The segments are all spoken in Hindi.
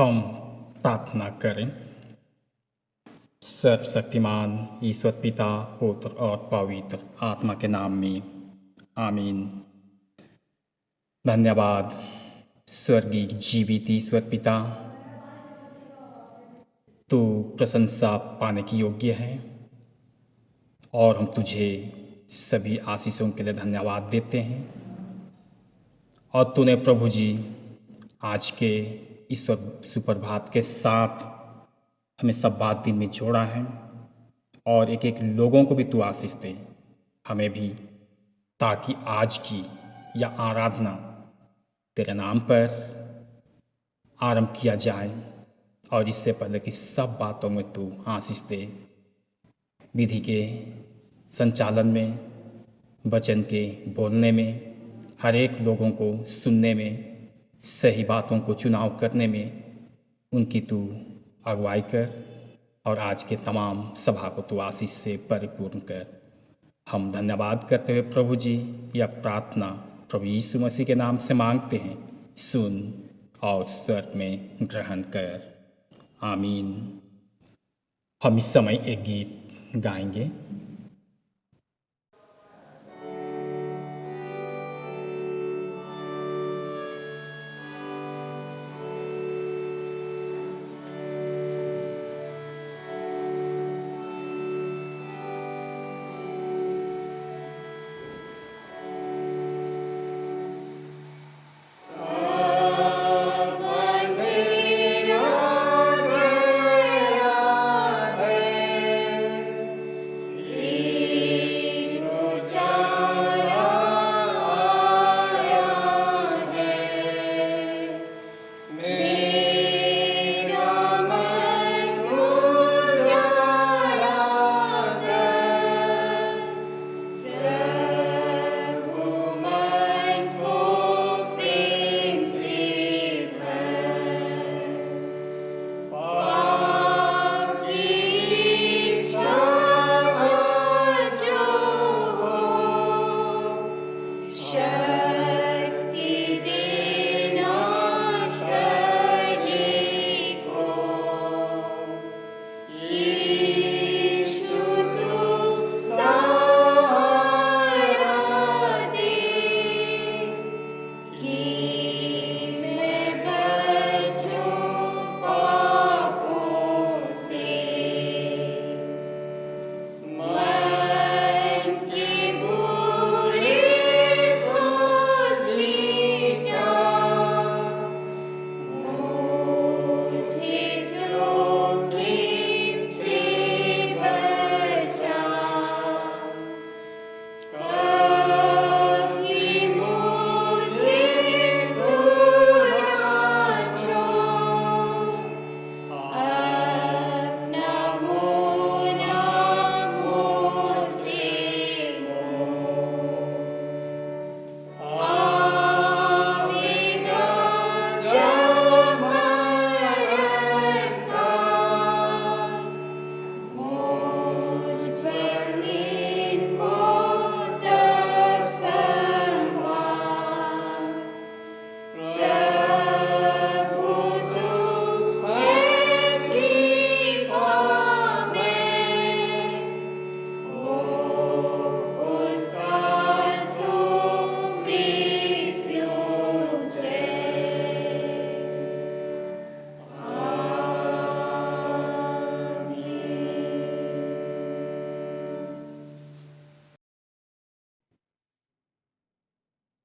हम प्रार्थना करें। सर्वशक्तिमान ईश्वर पिता, पुत्र और पवित्र आत्मा के नाम में आमीन। धन्यवाद स्वर्गीय जीवित ईश्वर पिता, तू प्रशंसा पाने की योग्य है और हम तुझे सभी आशीषों के लिए धन्यवाद देते हैं। और तूने प्रभु जी आज के ईश्वर सुप्रभात के साथ हमें सब बात दिन में जोड़ा है और एक एक लोगों को भी तू आशीष दे, हमें भी, ताकि आज की यह आराधना तेरे नाम पर आरंभ किया जाए और इससे पहले कि सब बातों में तू आशीष दे। विधि के संचालन में, वचन के बोलने में, हर एक लोगों को सुनने में, सही बातों को चुनाव करने में उनकी तू अगुवाई कर और आज के तमाम सभा को तू आशीष से परिपूर्ण कर। हम धन्यवाद करते हुए प्रभु जी यह प्रार्थना प्रभु यीशु मसीह के नाम से मांगते हैं, सुन और स्वर्ग में ग्रहण कर। आमीन। हम इस समय एक गीत गाएंगे।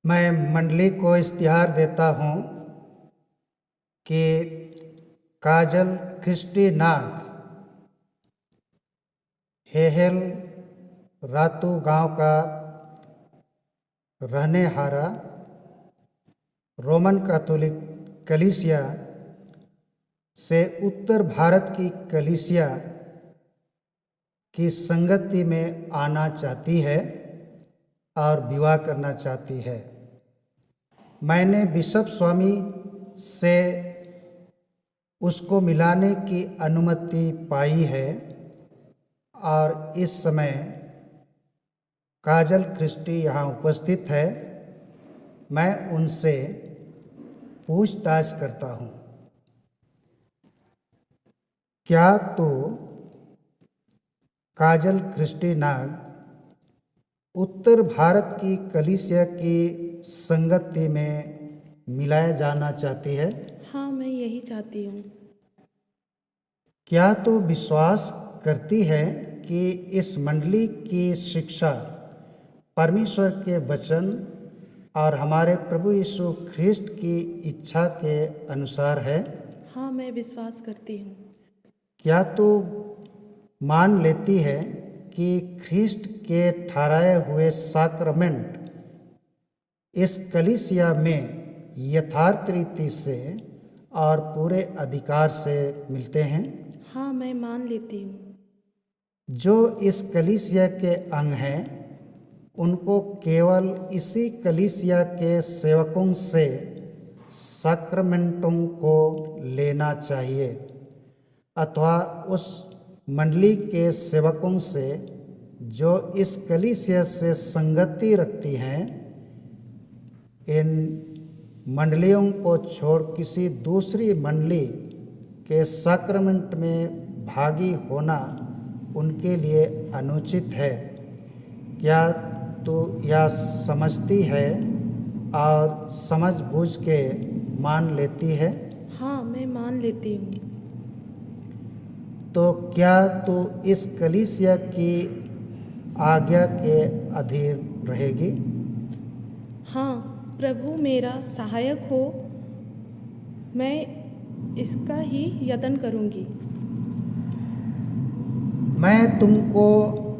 मैं मंडली को इश्तिहार देता हूँ कि काजल क्रिस्टी नाग हेहेल रातू गांव का रहने हारा रोमन कैथोलिक कलीसिया से उत्तर भारत की कलीसिया की संगति में आना चाहती है और विवाह करना चाहती है। मैंने बिशप स्वामी से उसको मिलाने की अनुमति पाई है और इस समय काजल क्रिस्टी यहाँ उपस्थित है। मैं उनसे पूछताछ करता हूँ। क्या तो काजल क्रिस्टी नाग उत्तर भारत की कलीसिया की संगति में मिलाया जाना चाहती है? हाँ, मैं यही चाहती हूँ। क्या तो विश्वास करती है कि इस मंडली की शिक्षा परमेश्वर के वचन और हमारे प्रभु यीशु ख्रिस्ट की इच्छा के अनुसार है? हाँ, मैं विश्वास करती हूँ। क्या तो मान लेती है कि ख्रिस्ट के ठहराए हुए साक्रमेंट इस कलीसिया में यथार्थ रीति से और पूरे अधिकार से मिलते हैं? हाँ, मैं मान लेती हूँ। जो इस कलीसिया के अंग हैं उनको केवल इसी कलीसिया के सेवकों से साक्रमेंटों को लेना चाहिए अथवा उस मंडली के सेवकों से जो इस कलीसिया से संगति रखती हैं। इन मंडलियों को छोड़ किसी दूसरी मंडली के साक्रमेंट में भागी होना उनके लिए अनुचित है। क्या तू यह समझती है और समझ बूझ के मान लेती है? हाँ, मैं मान लेती हूँ। तो क्या तू इस कलीसिया की आज्ञा के अधीन रहेगी? हाँ, प्रभु मेरा सहायक हो, मैं इसका ही यत्न करूँगी। मैं तुमको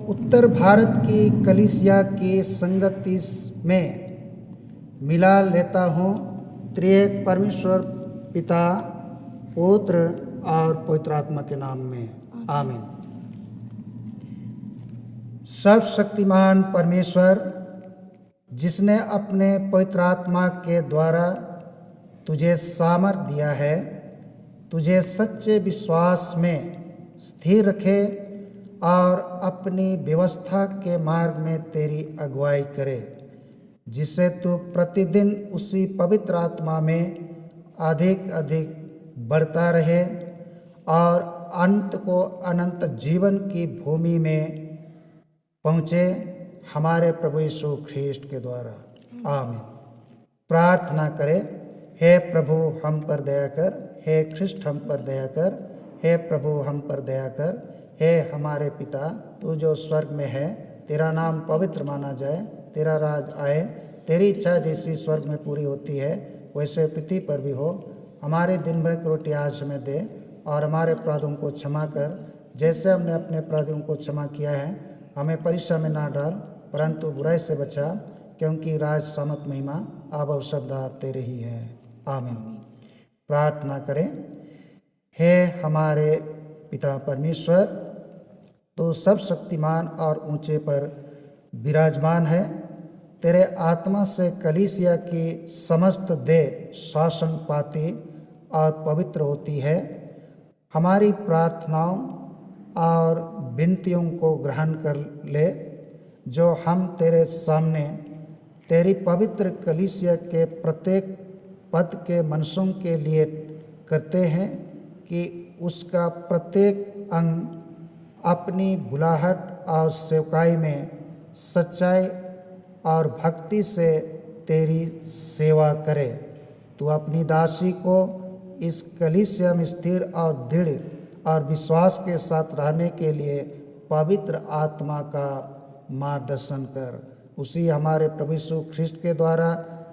उत्तर भारत की कलीसिया की संगति में मिला लेता हूँ। त्रिएक परमेश्वर पिता, पुत्र और पवित्र आत्मा के नाम में, आमीन। सर्वशक्तिमान परमेश्वर, जिसने अपने पवित्र आत्मा के द्वारा तुझे सामर्थ दिया है, तुझे सच्चे विश्वास में स्थिर रखे और अपनी व्यवस्था के मार्ग में तेरी अगुवाई करे, जिससे तू प्रतिदिन उसी पवित्र आत्मा में अधिक अधिक बढ़ता रहे और अंत को अनंत जीवन की भूमि में पहुँचे, हमारे प्रभु यीशु ख्रिस्ट के द्वारा, आमीन। प्रार्थना करें। हे प्रभु हम पर दया कर, हे ख्रिस्ट हम पर दया कर, हे प्रभु हम पर दया कर। हे हमारे पिता, तू जो स्वर्ग में है, तेरा नाम पवित्र माना जाए, तेरा राज आए, तेरी इच्छा जैसी स्वर्ग में पूरी होती है वैसे पृथ्वी पर भी हो। हमारे दिन भर की रोटी आज हमें दे और हमारे अपराधों को क्षमा कर, जैसे हमने अपने अपराधियों को क्षमा किया है। हमें परीक्षा में ना डाल, परंतु बुराई से बचा, क्योंकि राज, सामर्थ, महिमा अब और सदा तेरे ही है, आमीन। प्रार्थना करें। हे हमारे पिता परमेश्वर, तो सब शक्तिमान और ऊंचे पर विराजमान है। तेरे आत्मा से कलीसिया की समस्त देह शासन पाती और पवित्र होती है। हमारी प्रार्थनाओं और विनतियों को ग्रहण कर ले, जो हम तेरे सामने तेरी पवित्र कलीसिया के प्रत्येक पद के मनुष्यों के लिए करते हैं, कि उसका प्रत्येक अंग अपनी बुलाहट और सेवकाई में सच्चाई और भक्ति से तेरी सेवा करे। तू अपनी दासी को इस कलीसिया में स्थिर और दृढ़ और विश्वास के साथ रहने के लिए पवित्र आत्मा का मार्गदर्शन कर। उसी हमारे प्रभु यीशु ख्रिस्ट के द्वारा,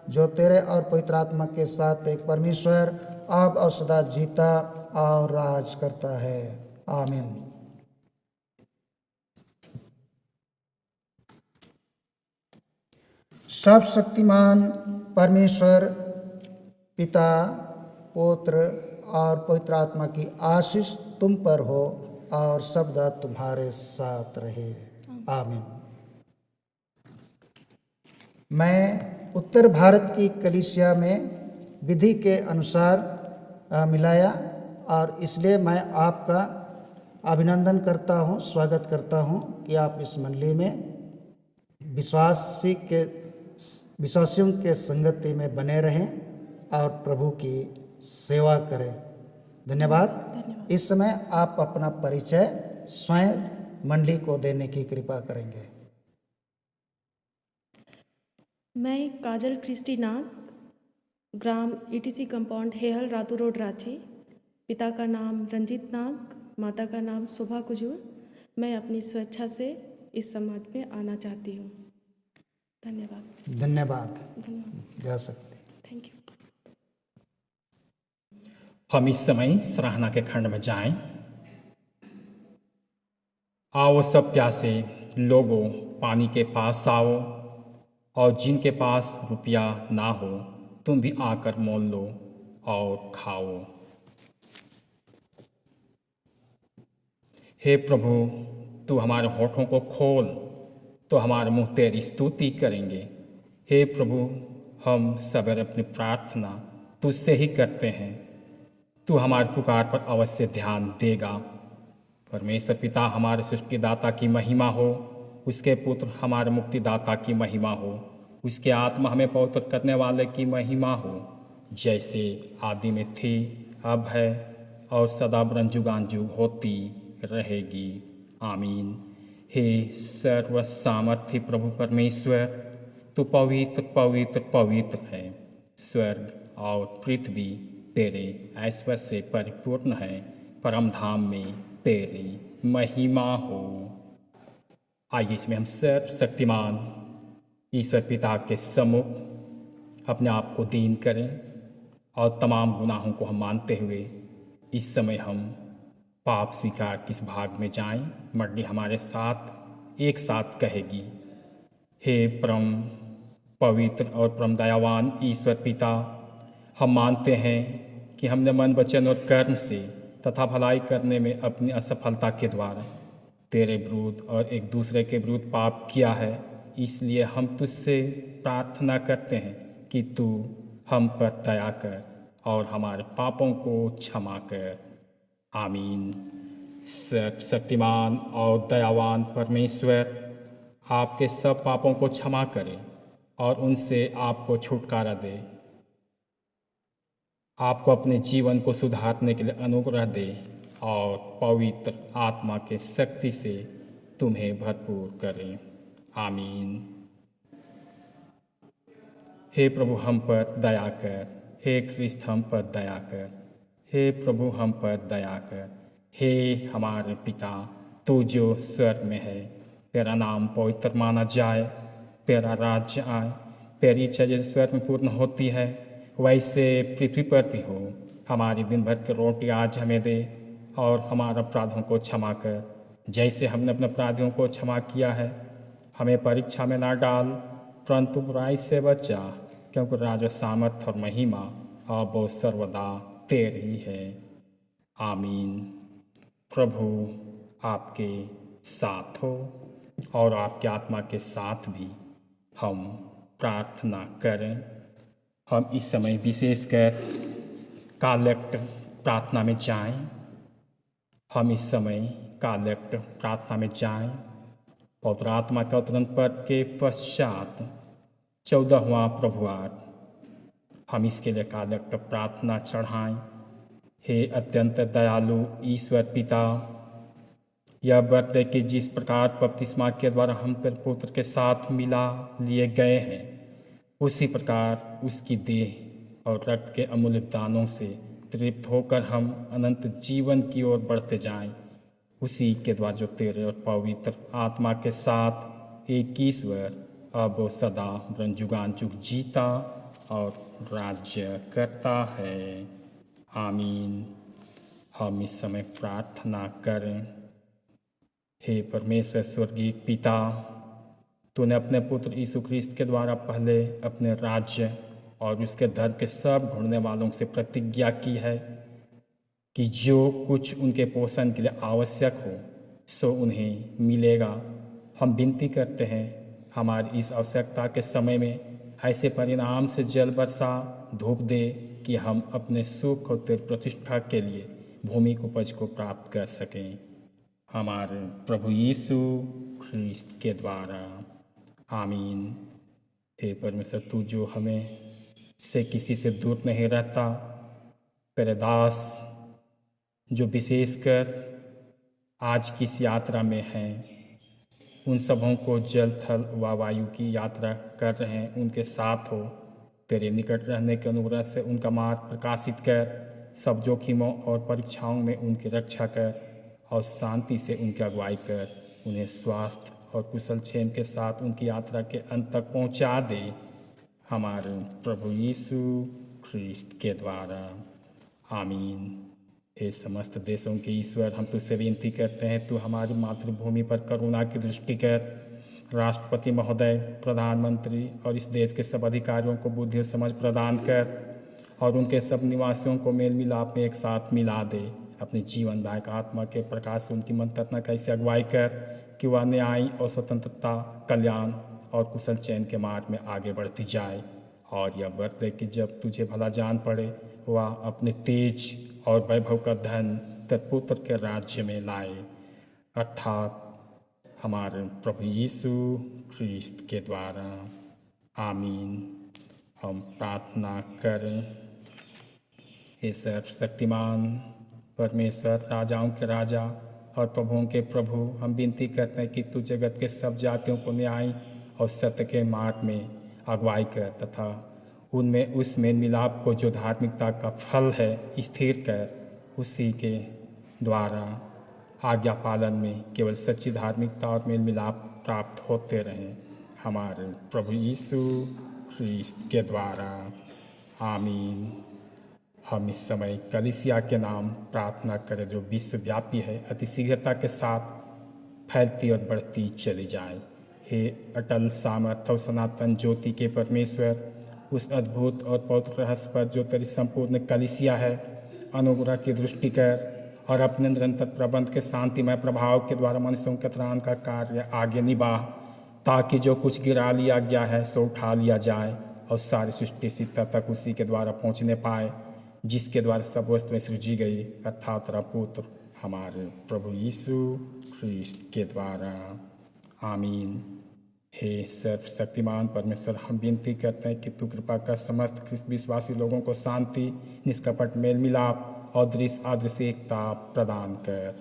जो तेरे और पवित्र आत्मा के साथ एक परमेश्वर अब और सदा जीता और राज करता है, आमीन। सर्वशक्तिमान परमेश्वर पिता, पुत्र और पवित्र आत्मा की आशीष तुम पर हो और सदा तुम्हारे साथ रहे, आमीन। मैं उत्तर भारत की कलीसिया में विधि के अनुसार मिलाया और इसलिए मैं आपका अभिनंदन करता हूँ, स्वागत करता हूँ कि आप इस मंडली में विश्वासियों के संगति में बने रहें और प्रभु की सेवा करें। धन्यवाद। इस समय आप अपना परिचय स्वयं मंडली को देने की कृपा करेंगे। मैं काजल क्रिस्टी नाग, ग्राम ETC compound Hehal Ratu road Ranchi. पिता का नाम रंजीत नाग, माता का नाम शोभा कुजूर। मैं अपनी स्वेच्छा से इस समाज में आना चाहती हूँ। धन्यवाद। धन्यवाद। धन्यवाद। जा सकते। Thank you. हम इस समय सराहना के खंड में जाएं। आओ सब प्यासे लोगों, पानी के पास आओ, और जिनके पास रुपया ना हो तुम भी आकर मोल लो और खाओ। हे प्रभु, तू हमारे होठों को खोल तो हमारे मुंह तेरी स्तुति करेंगे। हे प्रभु, हम सवेरे अपनी प्रार्थना तुझसे ही करते हैं। तू हमारे पुकार पर अवश्य ध्यान देगा। परमेश्वर पिता हमारे सृष्टिदाता की महिमा हो, उसके पुत्र हमारे मुक्तिदाता की महिमा हो, उसके आत्मा हमें पवित्र करने वाले की महिमा हो, जैसे आदि में थी, अब है और सदा जुगानुजुग होती रहेगी। आमीन। हे सर्व सामर्थ्य प्रभु परमेश्वर, तू पवित्र पवित्र पवित्र है। स्वर्ग और पृथ्वी तेरे ऐश्वर्य से परिपूर्ण है। परम धाम में तेरी महिमा हो। आइए इसमें हम सर्वशक्तिमान ईश्वर पिता के सम्मुख अपने आप को दीन करें और तमाम गुनाहों को हम मानते हुए इस समय हम पाप स्वीकार किस भाग में जाएं। मंडली हमारे साथ एक साथ कहेगी। हे परम पवित्र और परम दयावान ईश्वर पिता, हम मानते हैं कि हमने मन, वचन और कर्म से तथा भलाई करने में अपनी असफलता के द्वारा तेरे विरुद्ध और एक दूसरे के विरुद्ध पाप किया है। इसलिए हम तुझसे प्रार्थना करते हैं कि तू हम पर दया कर और हमारे पापों को क्षमा कर। आमीन। सर्वशक्तिमान और दयावान परमेश्वर आपके सब पापों को क्षमा करे और उनसे आपको छुटकारा दे, आपको अपने जीवन को सुधारने के लिए अनुग्रह दे और पवित्र आत्मा के शक्ति से तुम्हें भरपूर करें। आमीन। हे प्रभु, हम पर दया कर। हे ख्रिस्त, हम पर दया कर। हे प्रभु, हम पर दया कर। हे हमारे पिता, तू जो स्वर्ग में है, तेरा नाम पवित्र माना जाए, तेरा राज्य आए, तेरी इच्छा जैसे स्वर्ग में पूर्ण होती है वैसे पृथ्वी पर भी हो। हमारी दिन भर की रोटी आज हमें दे और हमारे अपराधों को क्षमा कर, जैसे हमने अपने अपराधियों को क्षमा किया है। हमें परीक्षा में ना डाल, परंतु बुराई से बचा, क्योंकि राज, सामर्थ और महिमा अब वो सर्वदा तेरी है। आमीन। प्रभु आपके साथ हो और आपके आत्मा के साथ भी हम प्रार्थना करें। हम इस समय विशेषकर कलेक्ट प्रार्थना में जाएं। हम इस समय कलेक्ट प्रार्थना में जाएं। पवित्र आत्मा का तुरंत पद के पश्चात 14वां प्रभुवार हम इसके लिए कलेक्ट प्रार्थना चढ़ाएं। हे अत्यंत दयालु ईश्वर पिता, यह बर्तन कि जिस प्रकार बपतिस्मा के द्वारा हम तेरे पुत्र के साथ मिला लिए गए हैं, उसी प्रकार उसकी देह और रक्त के अमूल्य दानों से तृप्त होकर हम अनंत जीवन की ओर बढ़ते जाएं। उसी के द्वारा जो तेरे और पवित्र आत्मा के साथ एक ईश्वर अब वो सदा जुगानुजुग जीता और राज्य करता है। आमीन। हम इस समय प्रार्थना करें। हे परमेश्वर स्वर्गीय पिता, तूने अपने पुत्र यीशु ख्रिस्त के द्वारा पहले अपने राज्य और उसके धर्म के सब ढूंढने वालों से प्रतिज्ञा की है कि जो कुछ उनके पोषण के लिए आवश्यक हो सो उन्हें मिलेगा। हम विनती करते हैं, हमारी इस आवश्यकता के समय में ऐसे परिणाम से जल वर्षा धूप दे कि हम अपने सुख और तेरी प्रतिष्ठा के लिए भूमि की उपज को प्राप्त कर सकें। हमारे प्रभु यीशु ख्रिस्त के द्वारा। आमीन। हे परमेश्वर, तू जो हमें से किसी से दूर नहीं रहता, तेरे दास जो विशेषकर आज की इस यात्रा में हैं, उन सबों को जल थल व वायु की यात्रा कर रहे हैं, उनके साथ हो। तेरे निकट रहने के अनुग्रह से उनका मार्ग प्रकाशित कर, सब जोखिमों और परीक्षाओं में उनकी रक्षा कर और शांति से उनकी अगुवाई कर। उन्हें स्वास्थ्य और कुशल क्षेम के साथ उनकी यात्रा के अंत तक पहुंचा दे, हमारे प्रभु यीशु ख्रिस्त के द्वारा। आमीन। हे समस्त देशों के ईश्वर, हम तुझसे विनती करते हैं, तू हमारी मातृभूमि पर करुणा की दृष्टि कर। राष्ट्रपति महोदय, प्रधानमंत्री और इस देश के सब अधिकारियों को बुद्धि और समझ प्रदान कर और उनके सब निवासियों को मेल मिलाप में एक साथ मिला दे। अपनी जीवनदायक आत्मा के प्रकाश से उनकी मनतत्ना कैसे अगुवाई कर कि वह न्याय और स्वतंत्रता, कल्याण और कुशल चयन के मार्ग में आगे बढ़ती जाए। और यह व्रत दे कि जब तुझे भला जान पड़े, वह अपने तेज और वैभव का धन पुत्र के राज्य में लाए, अर्थात हमारे प्रभु यीशु ख्रिस्त के द्वारा। आमीन। हम प्रार्थना करें। हे सर्वशक्तिमान परमेश्वर, राजाओं के राजा और प्रभुओं के प्रभु, हम विनती करते हैं कि तू जगत के सब जातियों को न्याय और सत्य के मार्ग में अगुवाई कर तथा उनमें उस मेल मिलाप को जो धार्मिकता का फल है स्थिर कर। उसी के द्वारा आज्ञा पालन में केवल सच्ची धार्मिकता और मेल मिलाप प्राप्त होते रहें, हमारे प्रभु यीशु ख्रिस्त के द्वारा। आमीन। हम इस समय कलीसिया के नाम प्रार्थना करें जो विश्वव्यापी है, अति शीघ्रता के साथ फैलती और बढ़ती चली जाए। हे अटल सामर्थ्य और सनातन ज्योति के परमेश्वर, उस अद्भुत और पवित्र रहस्य पर जो तेरी संपूर्ण कलीसिया है, अनुग्रह की दृष्टि कर और अपने निरंतर प्रबंध के शांतिमय प्रभाव के द्वारा मनुष्यों के त्राण का कार्य आगे निभा, ताकि जो कुछ गिरा लिया गया है सो उठा लिया जाए और सारी सृष्टि सीता तक उसी के द्वारा पहुँचने पाए जिसके द्वारा सब वस्तुएं सृजी गई, अर्थात तेरा पुत्र हमारे प्रभु यीशु ख्रिस्त के द्वारा। आमीन। हे सर्वशक्तिमान परमेश्वर, हम विनती करते हैं कि तू कृपा कर समस्त ख्रिस्त विश्वासी लोगों को शांति, निष्कपट मेल मिलाप और दृश्य अदृश्य एकता प्रदान कर,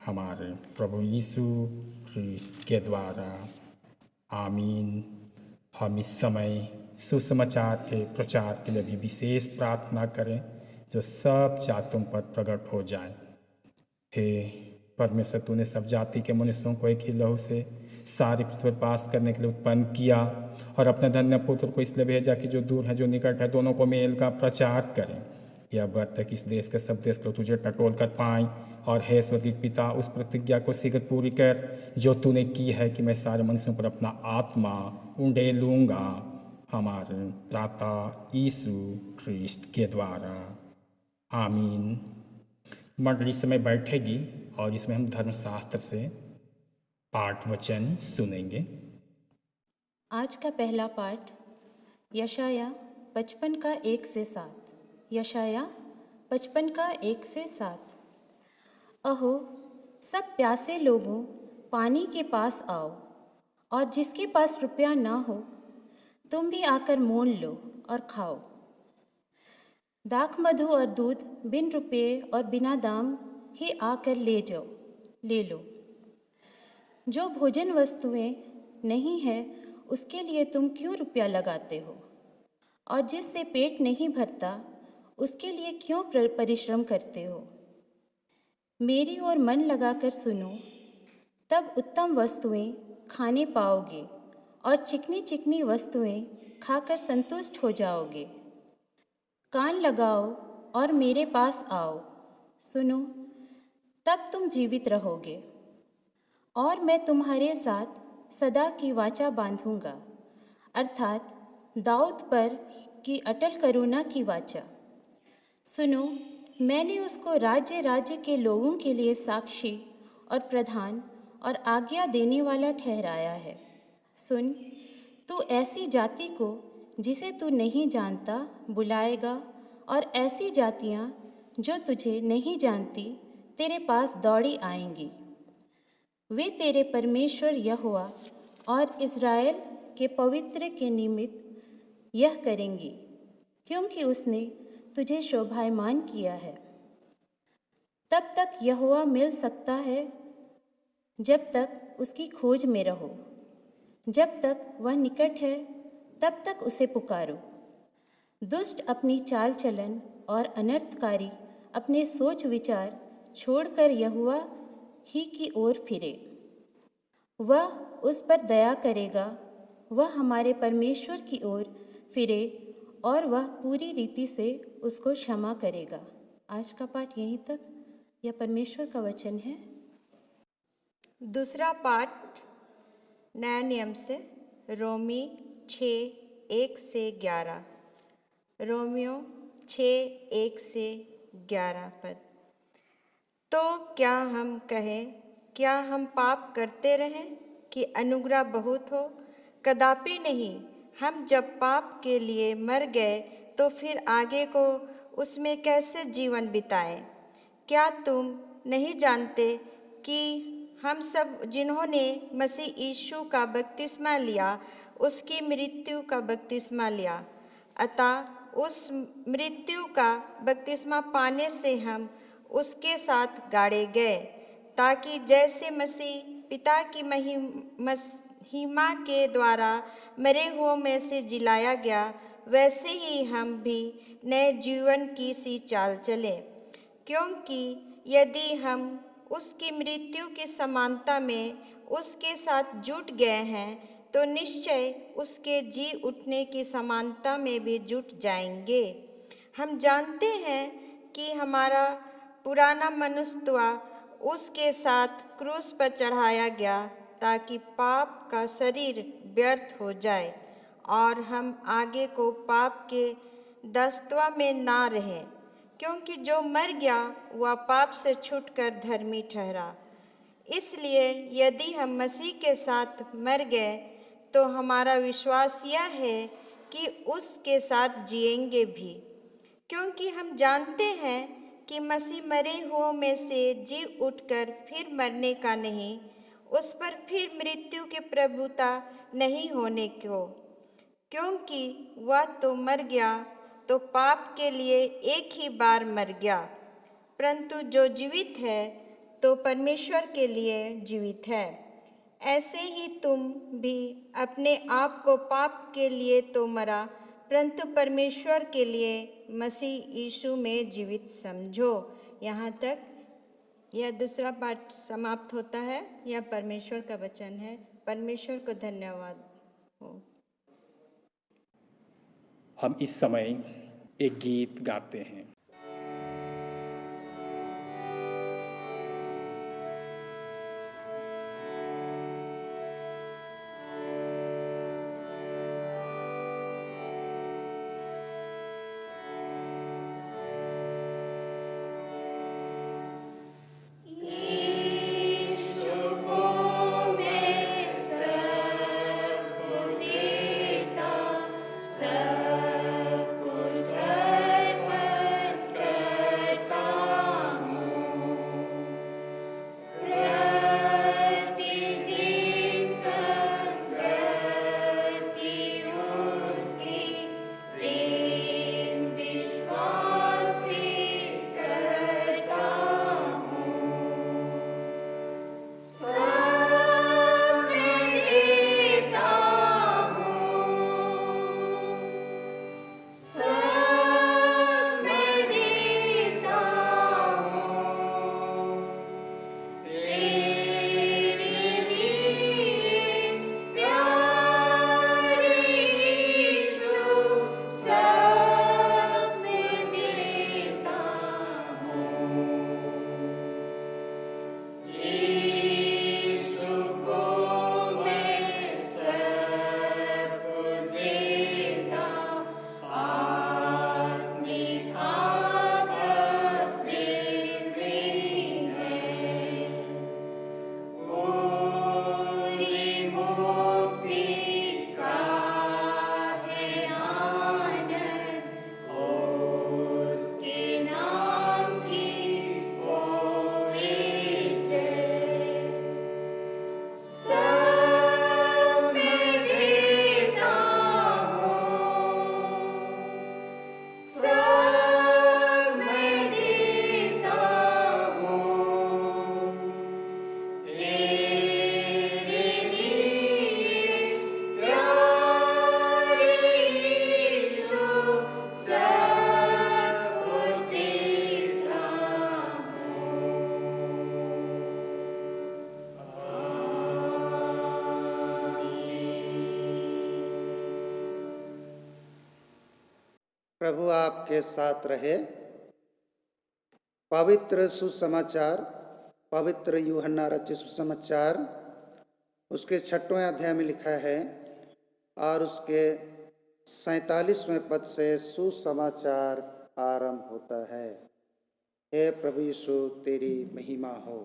हमारे प्रभु यीशु ख्रिस्त के द्वारा। आमीन। हम इस समय सुसमाचार के प्रचार के लिए भी विशेष प्रार्थना करें जो सब जातियों पर प्रकट हो जाए। हे परमेश्वर, तूने सब जाति के मनुष्यों को एक ही लहू से सारी पृथ्वी पर वास करने के लिए उत्पन्न किया और अपने धन्य पुत्र को इसलिए भेजा कि जो दूर है जो निकट है दोनों को मेल का प्रचार करें। यह व्रत है कि इस देश के सब देश लोग तुझे टटोल कर पाएं। और हे स्वर्गीय पिता, उस प्रतिज्ञा को शीघ्र पूरी कर जो तूने की है कि मैं सारे मनुष्यों पर अपना आत्मा उंडेलूँगा, हमारे त्राता यीशु ख्रिस्त के द्वारा। आमीन। मंडली समय बैठेगी और इसमें हम धर्मशास्त्र से पाठ वचन सुनेंगे। आज का पहला पाठ यशाया 55 का 1 से 7। यशाया 55 का 1 से 7। अहो सब प्यासे लोगों, पानी के पास आओ, और जिसके पास रुपया ना हो तुम भी आकर मोल लो और खाओ। दाख मधु और दूध बिन रुपये और बिना दाम ही आकर ले लो। जो भोजन वस्तुएं नहीं है उसके लिए तुम क्यों रुपया लगाते हो, और जिससे पेट नहीं भरता उसके लिए क्यों परिश्रम करते हो। मेरी ओर मन लगाकर सुनो, तब उत्तम वस्तुएं खाने पाओगे और चिकनी चिकनी वस्तुएं खाकर संतुष्ट हो जाओगे। कान लगाओ और मेरे पास आओ, सुनो, तब तुम जीवित रहोगे। और मैं तुम्हारे साथ सदा की वाचा बांधूंगा, अर्थात दाऊद पर की अटल करुणा की वाचा। सुनो, मैंने उसको राज्य राज्य के लोगों के लिए साक्षी और प्रधान और आज्ञा देने वाला ठहराया है। सुन, तू ऐसी जाति को जिसे तू नहीं जानता बुलाएगा, और ऐसी जातियां जो तुझे नहीं जानती तेरे पास दौड़ी आएंगी। वे तेरे परमेश्वर यहोवा और इज़राइल के पवित्र के निमित्त यह करेंगी, क्योंकि उसने तुझे शोभायमान किया है। तब तक यहोवा मिल सकता है जब तक उसकी खोज में रहो। जब तक वह निकट है तब तक उसे पुकारो। दुष्ट अपनी चाल चलन और अनर्थकारी अपने सोच विचार छोड़कर यहोवा ही की ओर फिरे। वह उस पर दया करेगा, वह हमारे परमेश्वर की ओर फिरे और वह पूरी रीति से उसको क्षमा करेगा। आज का पाठ यहीं तक। यह परमेश्वर का वचन है। दूसरा पाठ नया नियम से रोमी 6:1-11। रोमियो 6:1-11 पद। तो क्या हम कहें, क्या हम पाप करते रहें कि अनुग्रह बहुत हो? कदापि नहीं। हम जब पाप के लिए मर गए तो फिर आगे को उसमें कैसे जीवन बिताएं? क्या तुम नहीं जानते कि हम सब जिन्होंने मसीह यीशु का बपतिस्मा लिया उसकी मृत्यु का बपतिस्मा लिया, अतः उस मृत्यु का बपतिस्मा पाने से हम उसके साथ गाड़े गए, ताकि जैसे मसीह पिता की महिमा के द्वारा मरे हुओं में से जिलाया गया, वैसे ही हम भी नए जीवन की सी चाल चलें। क्योंकि यदि हम उसकी मृत्यु की समानता में उसके साथ जुट गए हैं तो निश्चय उसके जी उठने की समानता में भी जुट जाएंगे। हम जानते हैं कि हमारा पुराना मनुष्यत्व उसके साथ क्रूस पर चढ़ाया गया, ताकि पाप का शरीर व्यर्थ हो जाए और हम आगे को पाप के दासत्व में ना रहें। क्योंकि जो मर गया वह पाप से छूटकर धर्मी ठहरा। इसलिए यदि हम मसीह के साथ मर गए तो हमारा विश्वास यह है कि उसके साथ जिएंगे भी। क्योंकि हम जानते हैं कि मसीह मरे हुओं में से जी उठकर फिर मरने का नहीं, उस पर फिर मृत्यु की प्रभुता नहीं होने को। क्योंकि वह तो मर गया तो पाप के लिए एक ही बार मर गया, परंतु जो जीवित है तो परमेश्वर के लिए जीवित है। ऐसे ही तुम भी अपने आप को पाप के लिए तो मरा, परंतु परमेश्वर के लिए मसीह यीशु में जीवित समझो। यहाँ तक यह दूसरा पाठ समाप्त होता है। यह परमेश्वर का वचन है। परमेश्वर को धन्यवाद हो। हम इस समय एक गीत गाते हैं। सब कुछ अर्पण प्रभु आपके साथ रहे। पवित्र सुसमाचार, पवित्र यूहन्ना रचित सुसमाचार उसके 6वें अध्याय में लिखा है और उसके 47वें पद से सुसमाचार आरंभ होता है। हे प्रभु यीशु, तेरी महिमा हो।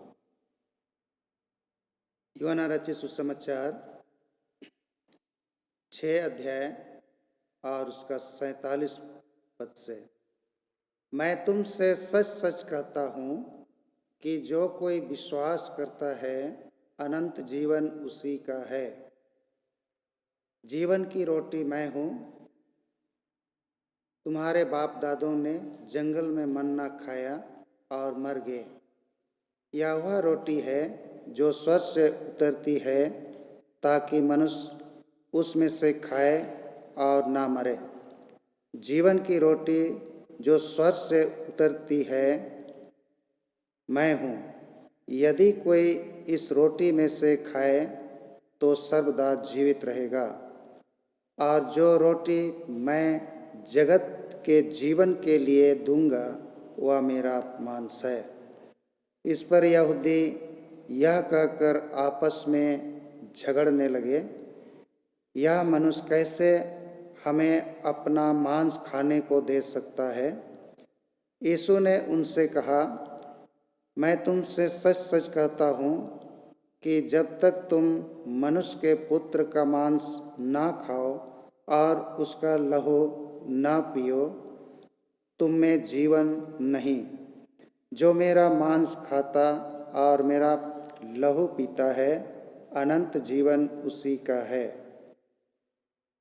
यूहन्ना रचित सुसमाचार 6 अध्याय और उसका 47 पद से, मैं तुमसे सच सच कहता हूँ कि जो कोई विश्वास करता है अनंत जीवन उसी का है। जीवन की रोटी मैं हूँ। तुम्हारे बाप दादों ने जंगल में मन्ना खाया और मर गए। यह वह रोटी है जो स्वर्ग से उतरती है ताकि मनुष्य उसमें से खाए और ना मरे। जीवन की रोटी जो स्वर्ग से उतरती है मैं हूँ। यदि कोई इस रोटी में से खाए तो सर्वदा जीवित रहेगा। और जो रोटी मैं जगत के जीवन के लिए दूंगा वह मेरा मांस है। इस पर यहूदी यह कहकर आपस में झगड़ने लगे, यह मनुष्य कैसे हमें अपना मांस खाने को दे सकता है। यीशु ने उनसे कहा, मैं तुमसे सच सच कहता हूँ कि जब तक तुम मनुष्य के पुत्र का मांस ना खाओ और उसका लहू ना पियो, तुम में जीवन नहीं। जो मेरा मांस खाता और मेरा लहू पीता है अनंत जीवन उसी का है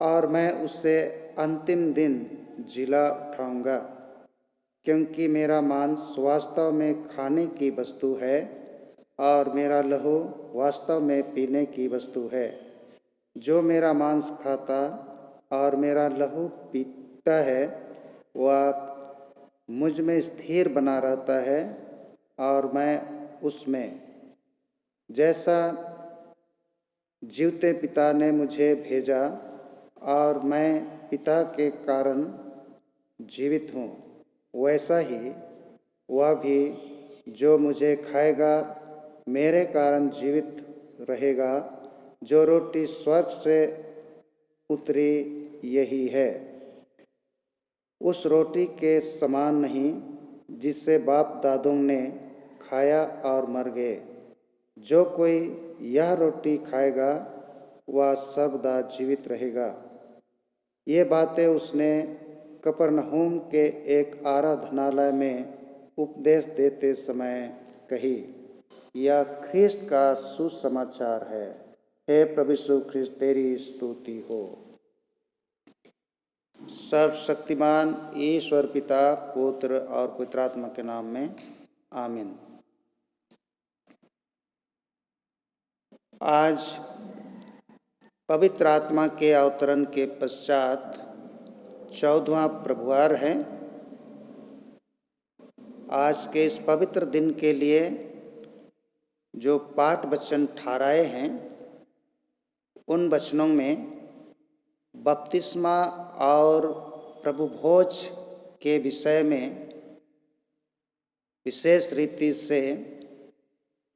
और मैं उसे अंतिम दिन जिला उठाऊंगा। क्योंकि मेरा मांस वास्तव में खाने की वस्तु है और मेरा लहू वास्तव में पीने की वस्तु है। जो मेरा मांस खाता और मेरा लहू पीता है वह मुझ में स्थिर बना रहता है और मैं उसमें। जैसा जीवते पिता ने मुझे भेजा और मैं पिता के कारण जीवित हूँ, वैसा ही वह भी जो मुझे खाएगा मेरे कारण जीवित रहेगा। जो रोटी स्वर्ग से उतरी यही है, उस रोटी के समान नहीं जिससे बाप दादों ने खाया और मर गए। जो कोई यह रोटी खाएगा वह सर्वदा जीवित रहेगा। ये बातें उसने कफरनहूम के एक आराधनालय में उपदेश देते समय कही। यह ख्रिस्त का सुसमाचार है। हे प्रभु यीशु ख्रिस्त, तेरी स्तुति हो। सर्वशक्तिमान ईश्वर पिता, पुत्र और पवित्र आत्मा के नाम में आमीन। आज पवित्र आत्मा के अवतरण के पश्चात 14वां प्रभुवार है। आज के इस पवित्र दिन के लिए जो पाठ वचन ठहराए हैं उन वचनों में बपतिस्मा और प्रभु भोज के विषय में विशेष रीति से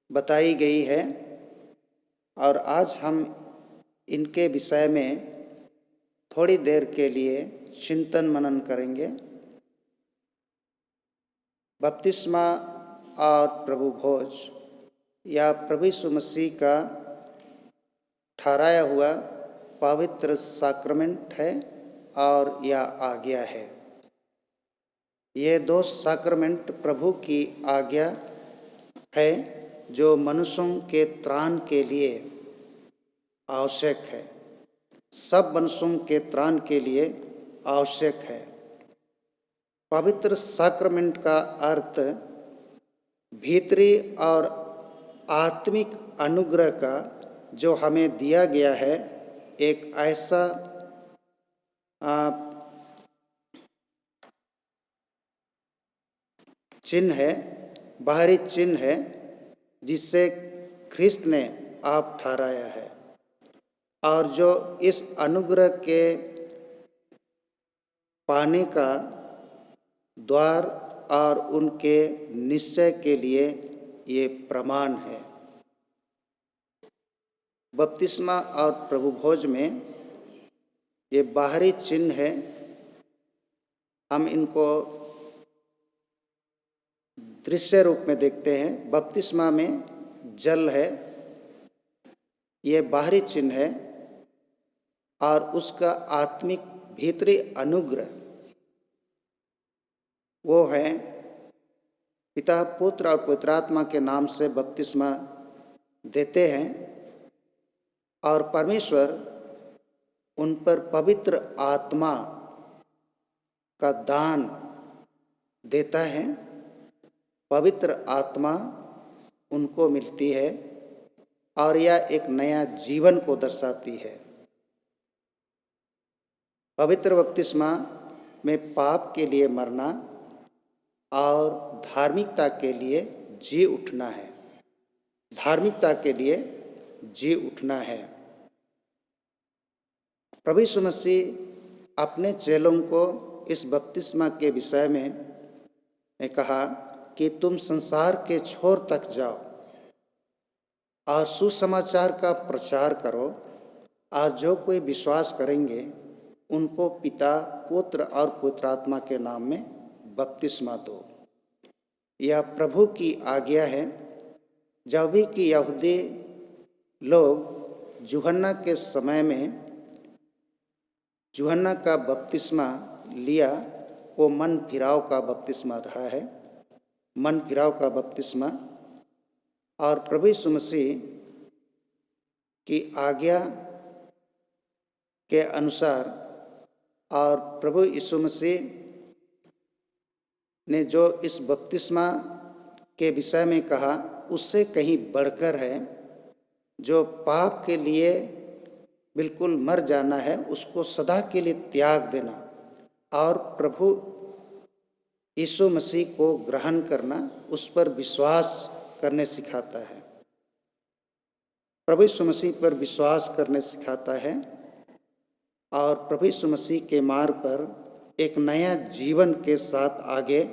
बताई गई है और आज हम इनके विषय में थोड़ी देर के लिए चिंतन मनन करेंगे। बपतिस्मा और प्रभु भोज या प्रभु यीशु मसीह का ठहराया हुआ पवित्र साक्रमेंट है और यह आज्ञा है। ये दो साक्रमेंट प्रभु की आज्ञा है जो मनुष्यों के त्राण के लिए आवश्यक है। सब मनुष्यों के त्राण के लिए आवश्यक है। पवित्र साक्रमेंट का अर्थ भीतरी और आत्मिक अनुग्रह का जो हमें दिया गया है, एक ऐसा चिन्ह है, बाहरी चिन्ह है जिससे ख्रिस्त ने आप ठहराया है और जो इस अनुग्रह के पाने का द्वार और उनके निश्चय के लिए ये प्रमाण है। बपतिस्मा और प्रभु भोज में ये बाहरी चिन्ह है, हम इनको दृश्य रूप में देखते हैं। बपतिस्मा में जल है, ये बाहरी चिन्ह है, और उसका आत्मिक भीतरी अनुग्रह वो है पिता, पुत्र और पवित्र आत्मा के नाम से बपतिस्मा देते हैं, और परमेश्वर उन पर पवित्र आत्मा का दान देता है। पवित्र आत्मा उनको मिलती है और यह एक नया जीवन को दर्शाती है। पवित्र बपतिस्मा में पाप के लिए मरना और धार्मिकता के लिए जी उठना है। धार्मिकता के लिए जी उठना है। प्रभु यीशु मसीह अपने चेलों को इस बपतिस्मा के विषय में कहा कि तुम संसार के छोर तक जाओ और सुसमाचार का प्रचार करो, और जो कोई विश्वास करेंगे उनको पिता, पुत्र और पवित्र आत्मा के नाम में बपतिस्मा दो। यह प्रभु की आज्ञा है। जब भी कि यहूदी लोग यूहन्ना के समय में यूहन्ना का बपतिस्मा लिया, वो मन फिराव का बपतिस्मा रहा है, मन फिराव का बपतिस्मा। और प्रभु यीशु मसीह की आज्ञा के अनुसार और प्रभु यीशु मसीह ने जो इस बपतिस्मा के विषय में कहा उससे कहीं बढ़कर है। जो पाप के लिए बिल्कुल मर जाना है, उसको सदा के लिए त्याग देना और प्रभु यीशु मसीह को ग्रहण करना, उस पर विश्वास करने सिखाता है। प्रभु यीशु मसीह पर विश्वास करने सिखाता है और प्रभु यीशु मसीह के मार्ग पर एक नया जीवन के साथ आगे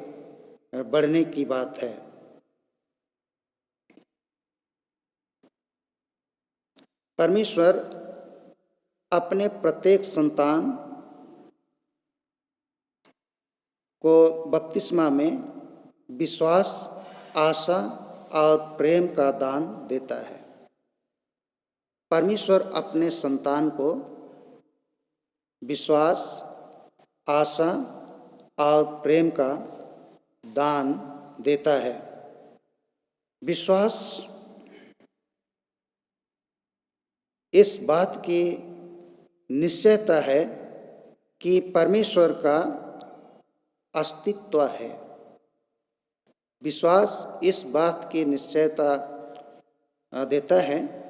बढ़ने की बात है। परमेश्वर अपने प्रत्येक संतान को बपतिस्मा में विश्वास, आशा और प्रेम का दान देता है। परमेश्वर अपने संतान को विश्वास, आशा और प्रेम का दान देता है। विश्वास इस बात की निश्चयता है कि परमेश्वर का अस्तित्व है। विश्वास इस बात की निश्चयता देता है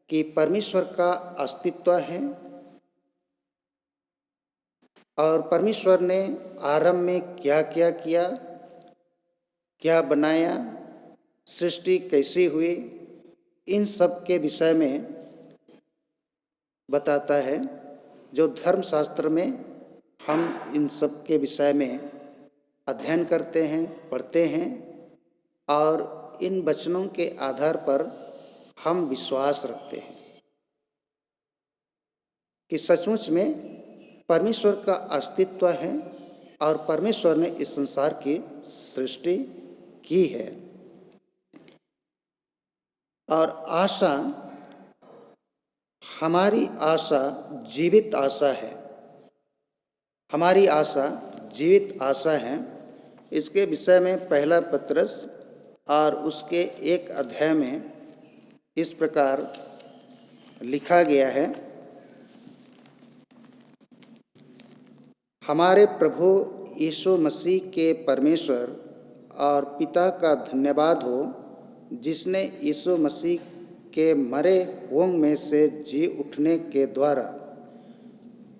कि परमेश्वर का अस्तित्व है और परमेश्वर ने आरंभ में क्या क्या किया, क्या बनाया, सृष्टि कैसी हुई, इन सब के विषय में बताता है। जो धर्मशास्त्र में हम इन सब के विषय में अध्ययन करते हैं, पढ़ते हैं और इन वचनों के आधार पर हम विश्वास रखते हैं कि सचमुच में परमेश्वर का अस्तित्व है और परमेश्वर ने इस संसार की सृष्टि की है। और आशा, हमारी आशा जीवित आशा है। हमारी आशा जीवित आशा है। इसके विषय में पहला पत्रस और उसके 1 अध्याय में इस प्रकार लिखा गया है। हमारे प्रभु यीशु मसीह के परमेश्वर और पिता का धन्यवाद हो, जिसने यीशु मसीह के मरे हुओं में से जी उठने के द्वारा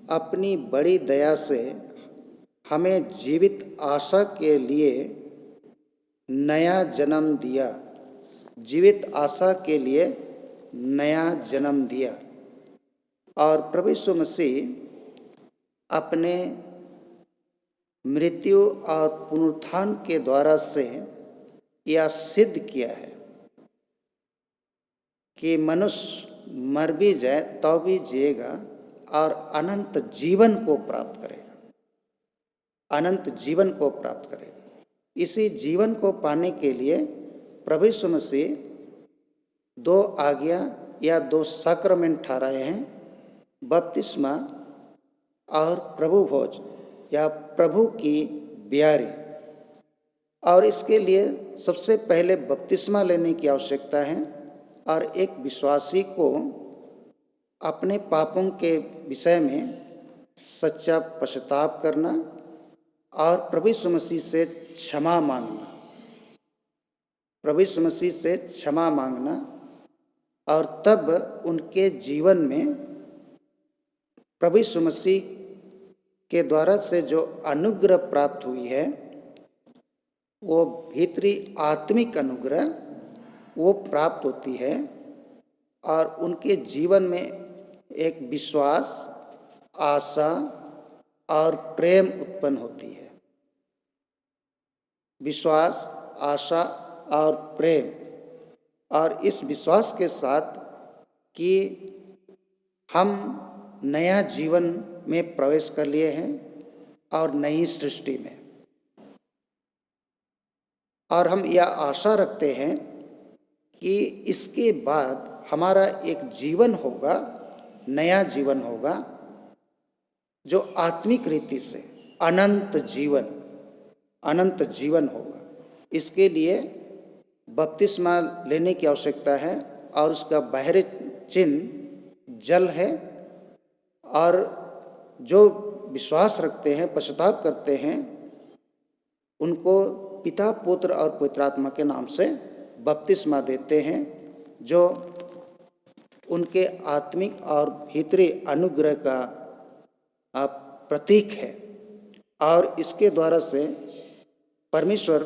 अपनी बड़ी दया से हमें जीवित आशा के लिए नया जन्म दिया। जीवित आशा के लिए नया जन्म दिया। और प्रभु यीशु मसीह अपने मृत्यु और पुनरुत्थान के द्वारा से यह सिद्ध किया है कि मनुष्य मर भी जाए तो भी जिएगा और अनंत जीवन को प्राप्त करेगा, अनंत जीवन को प्राप्त करेगा। इसी जीवन को पाने के लिए प्रभु यीशु मसीह 2 आज्ञा या 2 सैक्रमेंट ठहराए हैं, बपतिस्मा और प्रभु भोज या प्रभु की ब्यारी। और इसके लिए सबसे पहले बपतिस्मा लेने की आवश्यकता है और एक विश्वासी को अपने पापों के विषय में सच्चा पश्चाताप करना और प्रभु यीशु मसीह से क्षमा मांगना, प्रभु यीशु मसीह से क्षमा मांगना, और तब उनके जीवन में प्रभु यीशु मसीह के द्वारा से जो अनुग्रह प्राप्त हुई है वो भीतरी आत्मिक अनुग्रह वो प्राप्त होती है और उनके जीवन में एक विश्वास, आशा और प्रेम उत्पन्न होती है। विश्वास, आशा और प्रेम, और इस विश्वास के साथ कि हम नया जीवन में प्रवेश कर लिए हैं और नई सृष्टि में, और हम यह आशा रखते हैं कि इसके बाद हमारा एक जीवन होगा, नया जीवन होगा जो आत्मिक रीति से अनंत जीवन होगा। इसके लिए बपतिस्मा लेने की आवश्यकता है और उसका बाहरी चिन्ह जल है, और जो विश्वास रखते हैं, पश्चाताप करते हैं, उनको पिता, पुत्र और पवित्र आत्मा के नाम से बपतिस्मा देते हैं, जो उनके आत्मिक और भीतरी अनुग्रह का प्रतीक है। और इसके द्वारा से परमेश्वर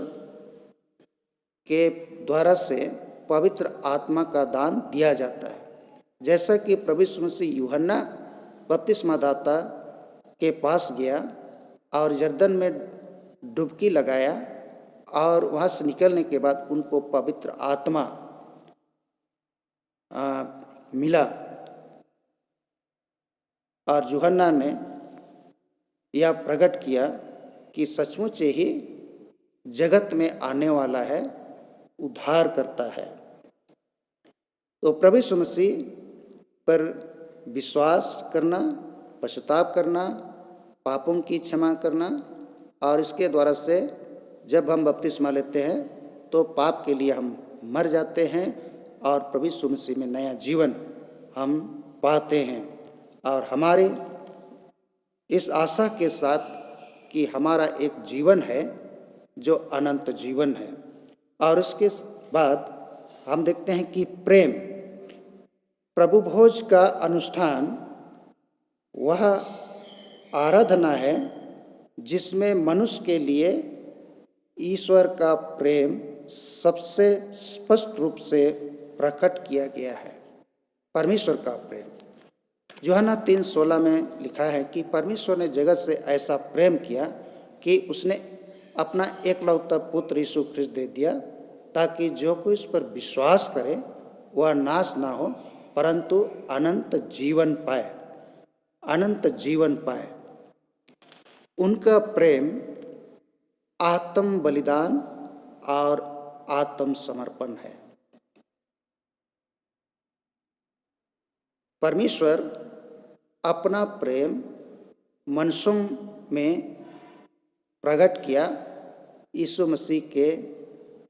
के द्वारा से पवित्र आत्मा का दान दिया जाता है। जैसा कि प्रभु यीशु मसीह यूहन्ना बपतिस्मा दाता के पास गया और यरदन में डुबकी लगाया और वहाँ से निकलने के बाद उनको पवित्र आत्मा मिला, और यूहन्ना ने यह प्रकट किया कि सचमुच ही जगत में आने वाला है, उद्धार करता है। तो प्रभु यीशु मसीह पर विश्वास करना, पश्चाताप करना, पापों की क्षमा करना, और इसके द्वारा से जब हम बपतिस्मा लेते हैं तो पाप के लिए हम मर जाते हैं और प्रभु यीशु मसीह में नया जीवन हम पाते हैं। और हमारे इस आशा के साथ कि हमारा एक जीवन है जो अनंत जीवन है। और उसके बाद हम देखते हैं कि प्रेम, प्रभु भोज का अनुष्ठान वह आराधना है जिसमें मनुष्य के लिए ईश्वर का प्रेम सबसे स्पष्ट रूप से प्रकट किया गया है। परमेश्वर का प्रेम यूहन्ना 3:16 में लिखा है कि परमेश्वर ने जगत से ऐसा प्रेम किया कि उसने अपना एकलौता पुत्र यीशु ख्रिस्त दे दिया, ताकि जो कोई उस पर विश्वास करे वह नाश ना हो परंतु अनंत जीवन पाए, अनंत जीवन पाए। उनका प्रेम आत्म बलिदान और आत्म समर्पण है। परमेश्वर अपना प्रेम मनुष्यों में प्रकट किया यीशु मसीह के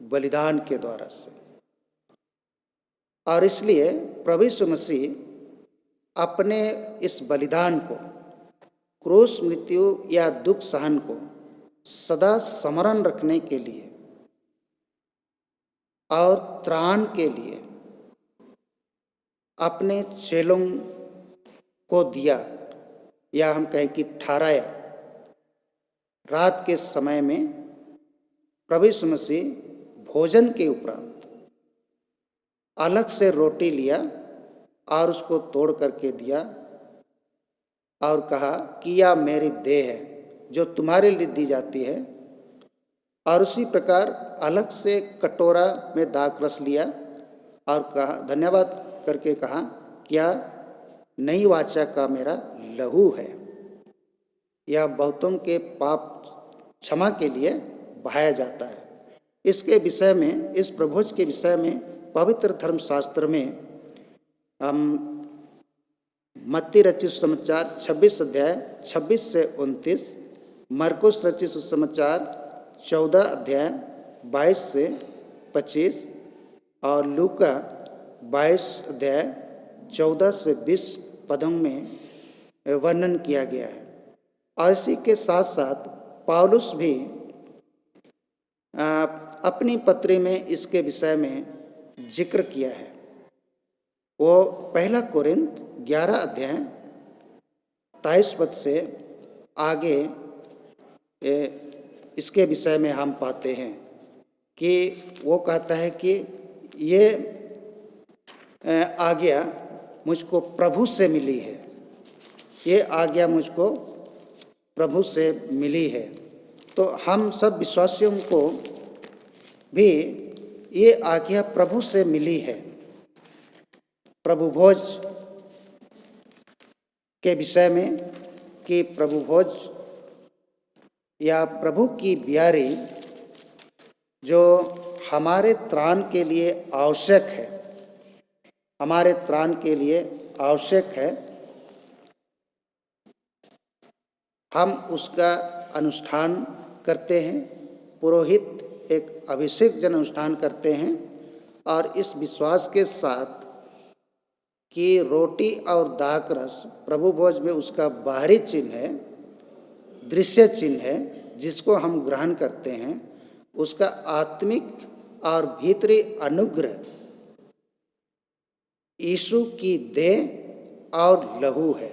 बलिदान के द्वारा से, और इसलिए प्रभु यीशु मसीह अपने इस बलिदान को, क्रूस मृत्यु या दुख सहन को सदा स्मरण रखने के लिए और त्राण के लिए अपने चेलों को दिया, या हम कहें कि ठहराया। रात के समय में प्रभु यीशु मसीह भोजन के उपरांत अलग से रोटी लिया और उसको तोड़ करके दिया और कहा कि यह मेरी देह है, जो तुम्हारे लिए दी जाती है। और उसी प्रकार अलग से कटोरा में दाख रस लिया और कहा, धन्यवाद करके कहा, क्या नई वाचा का मेरा लहू है, यह बहुतों के पाप क्षमा के लिए बहाया जाता है। इसके विषय में, इस प्रभोज के विषय में पवित्र धर्मशास्त्र में हम मत्ती रचित सुसमाचार 26 अध्याय 26 से 29, मरकुस रचित सुसमाचार 14 अध्याय 22 से 25 और लूका 22 अध्याय 14 से 20 पदों में वर्णन किया गया है। और इसी के साथ साथ पौलुस भी अपनी पत्री में इसके विषय में जिक्र किया है। वो पहला कोरिन्थ 11 अध्याय 23 पद से आगे इसके विषय में हम पाते हैं कि वो कहता है कि ये आज्ञा मुझको प्रभु से मिली है, ये आज्ञा मुझको प्रभु से मिली है। तो हम सब विश्वासियों को भी ये आज्ञा प्रभु से मिली है। प्रभु भोज के विषय में कि प्रभु भोज या प्रभु की बियारी जो हमारे त्राण के लिए आवश्यक है, हमारे त्राण के लिए आवश्यक है, हम उसका अनुष्ठान करते हैं। पुरोहित एक अभिषेक जन अनुष्ठान करते हैं और इस विश्वास के साथ कि रोटी और दाख रस प्रभु भोज में उसका बाहरी चिन्ह है, दृश्य चिन्ह है, जिसको हम ग्रहण करते हैं, उसका आत्मिक और भीतरी अनुग्रह यीशु की देह और लहू है,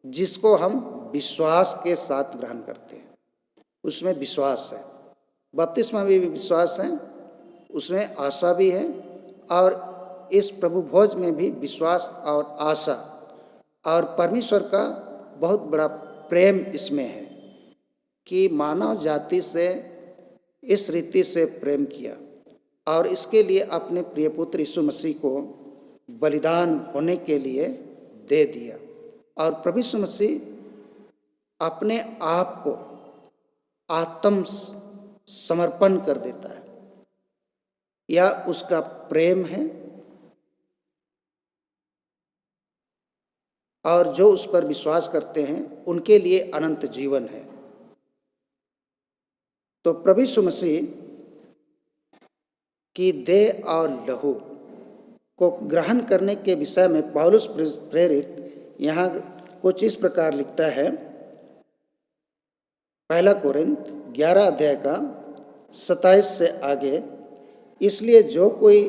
जिसको हम विश्वास के साथ ग्रहण करते हैं। उसमें विश्वास है, बपतिस्मा में भी विश्वास है, उसमें आशा भी है, और इस प्रभु भोज में भी विश्वास और आशा और परमेश्वर का बहुत बड़ा प्रेम इसमें है कि मानव जाति से इस रीति से प्रेम किया और इसके लिए अपने प्रिय पुत्र यीशु मसीह को बलिदान होने के लिए दे दिया। और प्रभु यीशु मसीह अपने आप को आत्म समर्पण कर देता है, यह उसका प्रेम है, और जो उस पर विश्वास करते हैं उनके लिए अनंत जीवन है। तो प्रभु यीशु मसीह की देह और लहू को ग्रहण करने के विषय में पौलुस प्रेरित यहाँ कुछ इस प्रकार लिखता है। पहला कोरिन्थ 11 अध्याय का 27 से आगे, इसलिए जो कोई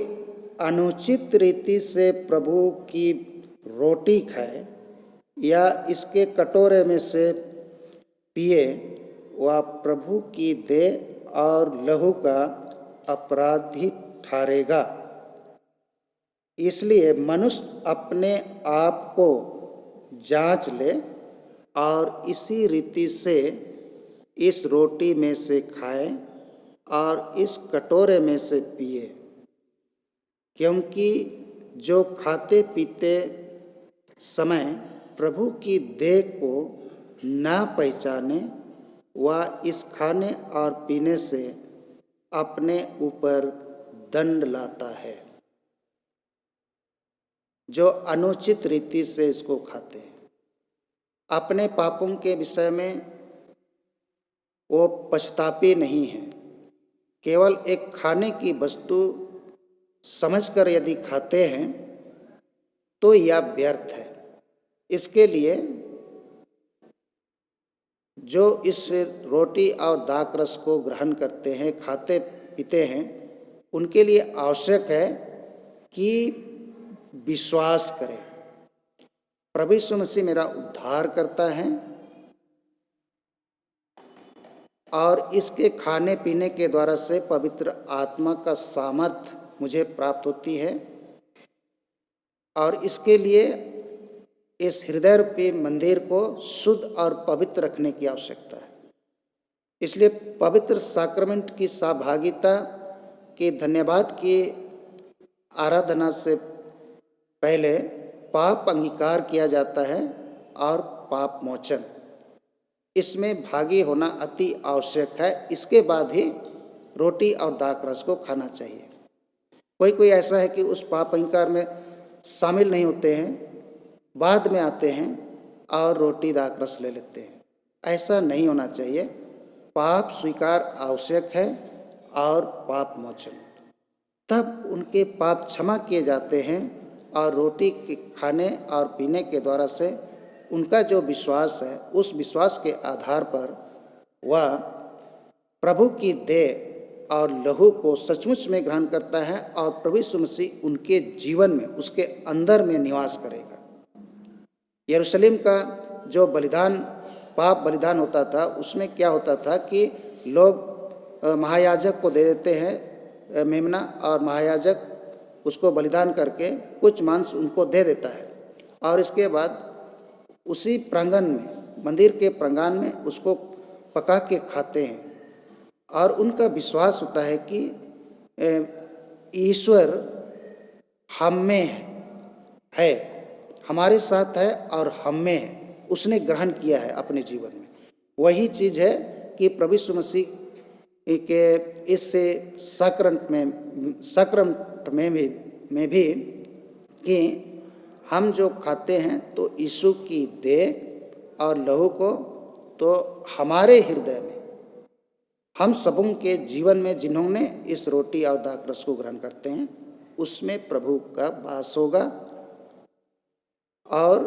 अनुचित रीति से प्रभु की रोटी खाए या इसके कटोरे में से पिए, वह प्रभु की देह और लहू का अपराधी ठहरेगा। इसलिए मनुष्य अपने आप को जांच ले और इसी रीति से इस रोटी में से खाए और इस कटोरे में से पिए, क्योंकि जो खाते पीते समय प्रभु की देह को ना पहचाने, वह इस खाने और पीने से अपने ऊपर दंड लाता है। जो अनुचित रीति से इसको खाते हैं, अपने पापों के विषय में वो पछतापी नहीं है, केवल एक खाने की वस्तु समझकर यदि खाते हैं तो यह व्यर्थ है। इसके लिए जो इस रोटी और दाख रस को ग्रहण करते हैं, खाते पीते हैं, उनके लिए आवश्यक है कि विश्वास करें, प्रभु यीशु मसीह मेरा उद्धार करता है और इसके खाने पीने के द्वारा से पवित्र आत्मा का सामर्थ्य मुझे प्राप्त होती है, और इसके लिए इस हृदय रूपी मंदिर को शुद्ध और पवित्र रखने की आवश्यकता है। इसलिए पवित्र साक्रमेंट की सहभागिता के धन्यवाद की आराधना से पहले पाप अंगीकार किया जाता है और पाप मोचन, इसमें भागी होना अति आवश्यक है। इसके बाद ही रोटी और दाख रस को खाना चाहिए। कोई ऐसा है कि उस पाप अंगीकार में शामिल नहीं होते हैं, बाद में आते हैं और रोटी दाख रस ले लेते हैं। ऐसा नहीं होना चाहिए। पाप स्वीकार आवश्यक है और पाप मोचन, तब उनके पाप क्षमा किए जाते हैं और रोटी के खाने और पीने के द्वारा से उनका जो विश्वास है, उस विश्वास के आधार पर वह प्रभु की देह और लहू को सचमुच में ग्रहण करता है और प्रभु यीशु मसीह उनके जीवन में, उसके अंदर में निवास करेगा। यरूशलेम का जो बलिदान, पाप बलिदान होता था, उसमें क्या होता था कि लोग महायाजक को दे देते हैं मेमना, और महायाजक उसको बलिदान करके कुछ मांस उनको दे देता है और इसके बाद उसी प्रांगण में, मंदिर के प्रांगण में उसको पका के खाते हैं और उनका विश्वास होता है कि ईश्वर हम में है, हमारे साथ है और हम में है, उसने ग्रहण किया है अपने जीवन में। वही चीज़ है कि प्रभु यीशु मसीह के इस सक्रमट में भी कि हम जो खाते हैं तो यीशु की देह और लहू को तो हमारे हृदय में, हम सबों के जीवन में जिन्होंने इस रोटी और दाख रस को ग्रहण करते हैं, उसमें प्रभु का वास होगा और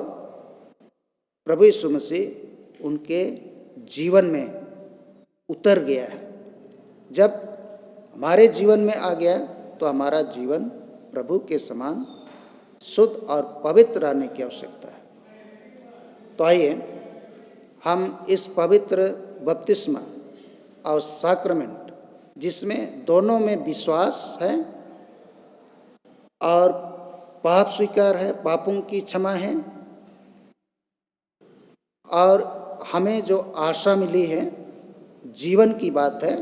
प्रभु यीशु मसीह उनके जीवन में उतर गया है। जब हमारे जीवन में आ गया तो हमारा जीवन प्रभु के समान शुद्ध और पवित्र रहने की आवश्यकता है। तो आइए हम इस पवित्र बपतिस्मा और साक्रमेंट, जिसमें दोनों में विश्वास है और पाप स्वीकार है, पापों की क्षमा है, और हमें जो आशा मिली है जीवन की बात है,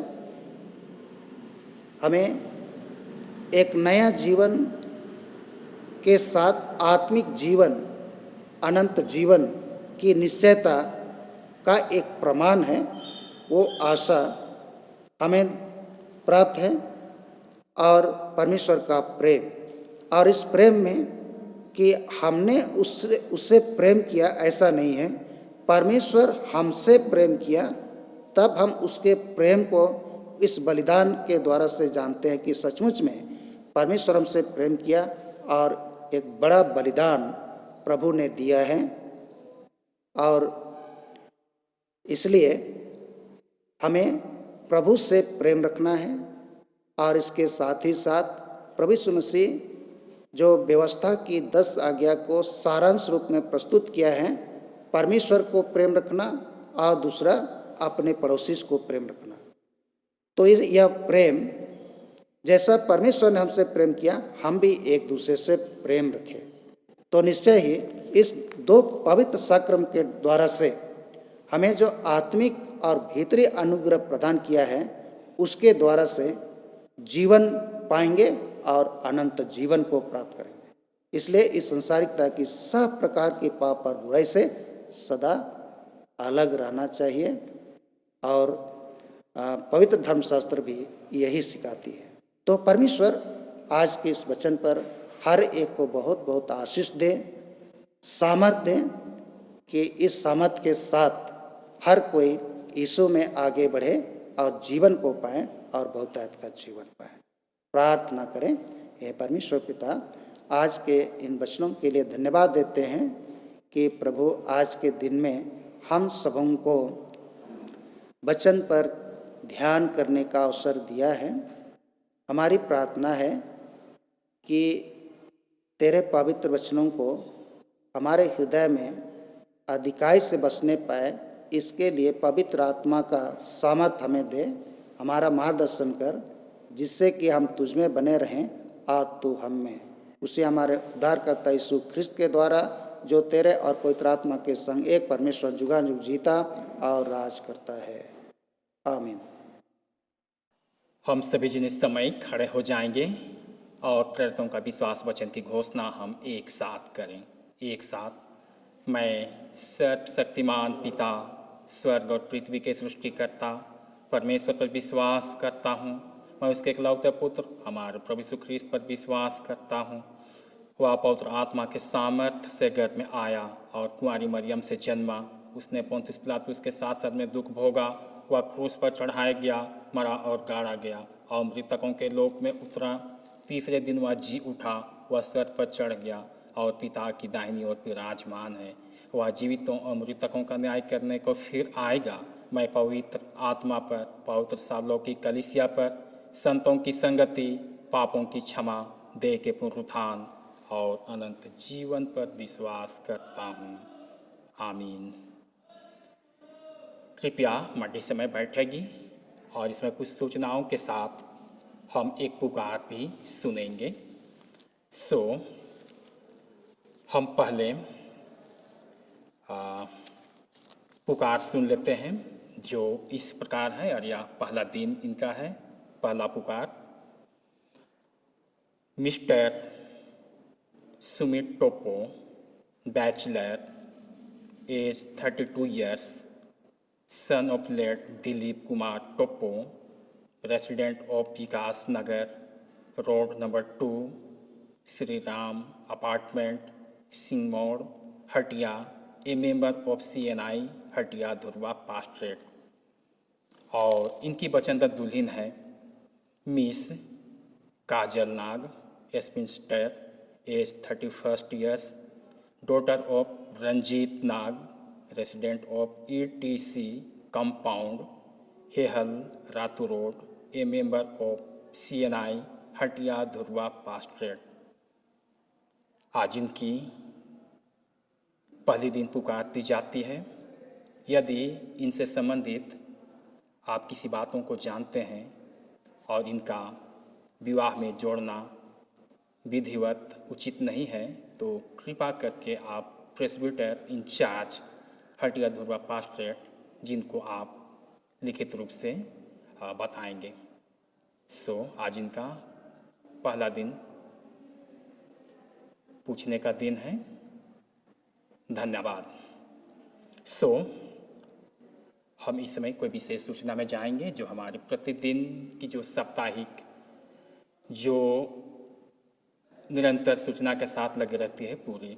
हमें एक नया जीवन के साथ आत्मिक जीवन, अनंत जीवन की निश्चयता का एक प्रमाण है, वो आशा हमें प्राप्त है। और परमेश्वर का प्रेम, और इस प्रेम में कि हमने उससे प्रेम किया ऐसा नहीं है, परमेश्वर हमसे प्रेम किया, तब हम उसके प्रेम को इस बलिदान के द्वारा से जानते हैं कि सचमुच में परमेश्वर हमसे प्रेम किया और एक बड़ा बलिदान प्रभु ने दिया है। और इसलिए हमें प्रभु से प्रेम रखना है और इसके साथ ही साथ प्रभु यीशु मसीह जो व्यवस्था की 10 आज्ञा को सारांश रूप में प्रस्तुत किया है, परमेश्वर को प्रेम रखना और दूसरा अपने पड़ोसी को प्रेम रखना। तो यह प्रेम, जैसा परमेश्वर ने हमसे प्रेम किया, हम भी एक दूसरे से प्रेम रखें। तो निश्चय ही इस 2 पवित्र साक्रम के द्वारा से हमें जो आत्मिक और भीतरी अनुग्रह प्रदान किया है, उसके द्वारा से जीवन पाएंगे और अनंत जीवन को प्राप्त करेंगे। इसलिए इस संसारिकता की सब प्रकार की पाप और बुराई से सदा अलग रहना चाहिए और पवित्र धर्मशास्त्र भी यही सिखाती है। तो परमेश्वर आज के इस वचन पर हर एक को बहुत बहुत आशीष दे, सामर्थ दे कि इस सामर्थ के साथ हर कोई यीशु में आगे बढ़े और जीवन को पाए और बहुतायत का जीवन पाए। प्रार्थना करें। हे परमेश्वर पिता, आज के इन वचनों के लिए धन्यवाद देते हैं कि प्रभु आज के दिन में हम सबों को वचन पर ध्यान करने का अवसर दिया है। हमारी प्रार्थना है कि तेरे पवित्र वचनों को हमारे हृदय में अधिकाई से बसने पाए, इसके लिए पवित्र आत्मा का सामर्थ हमें दे, हमारा मार्गदर्शन कर, जिससे कि हम तुझ में बने रहें और तू हम में। उसे हमारे उद्धारकर्ता यीशु ख्रिस्त के द्वारा, जो तेरे और पवित्र आत्मा के संग एक परमेश्वर जुगानुग जीता और राज करता है। आमीन। हम सभी जन इस समय खड़े हो जाएंगे और प्रेरितों का विश्वास वचन की घोषणा हम एक साथ करें। एक साथ। मैं सर्वशक्तिमान पिता, स्वर्ग और पृथ्वी के सृष्टिकर्ता परमेश्वर पर विश्वास करता हूँ। मैं उसके इकलौते पुत्र हमारे प्रभु यीशु ख्रीस्त पर विश्वास करता हूँ। वह पवित्र आत्मा के सामर्थ्य से गर्भ में आया और कुंवारी मरियम से जन्मा। उसने पोंतियुस पिलातुस के साथ साथ में दुख भोगा। वह क्रूस पर चढ़ाया गया, मरा और गाड़ा गया और मृतकों के लोक में उतरा। तीसरे दिन वह जी उठा। वह स्वर्ग पर चढ़ गया और पिता की दाहिनी ओर विराजमान है। वह जीवितों और मृतकों का न्याय करने को फिर आएगा। मैं पवित्र आत्मा पर, पवित्र सार्वलौकिक कलीसिया पर, संतों की संगति, पापों की क्षमा, देह के पुनरुत्थान और अनंत जीवन पर विश्वास करता हूँ। आमीन। कृपया मंडली समय बैठेगी और इसमें कुछ सूचनाओं के साथ हम एक पुकार भी सुनेंगे। हम पहले पुकार सुन लेते हैं जो इस प्रकार है और यह पहला दिन इनका है। पहला पुकार, mister Sumit Toppo, bachelor, age 32 years, son of late Dilip Kumar Toppo, resident of Vikas Nagar, Road number 2, Sri Ram Apartment, Singmore, Hatia, a member of CNI Hatia Dhurwa pastorate. और इनकी वचनदत्त दुल्हन है Miss Kajal Nag, spinster, age 31 years, daughter of Ranjit Nag, resident of ETC compound, Hehal Ratu road, a member of CNI Hatia Dhurwa pastorate. आज इनकी पहली दिन पुकार दी जाती है। यदि इनसे संबंधित आप किसी बातों को जानते हैं और इनका विवाह में जोड़ना विधिवत उचित नहीं है तो कृपा करके आप प्रेस्बिटर इंचार्ज हटिया धुरवा पास्ट्रेट जिनको आप लिखित रूप से बताएंगे। आज इनका पहला दिन पूछने का दिन है। धन्यवाद। हम इस समय कोई विशेष सूचना में जाएंगे जो हमारे प्रतिदिन की जो साप्ताहिक जो निरंतर सूचना के साथ लगी रहती है पूरी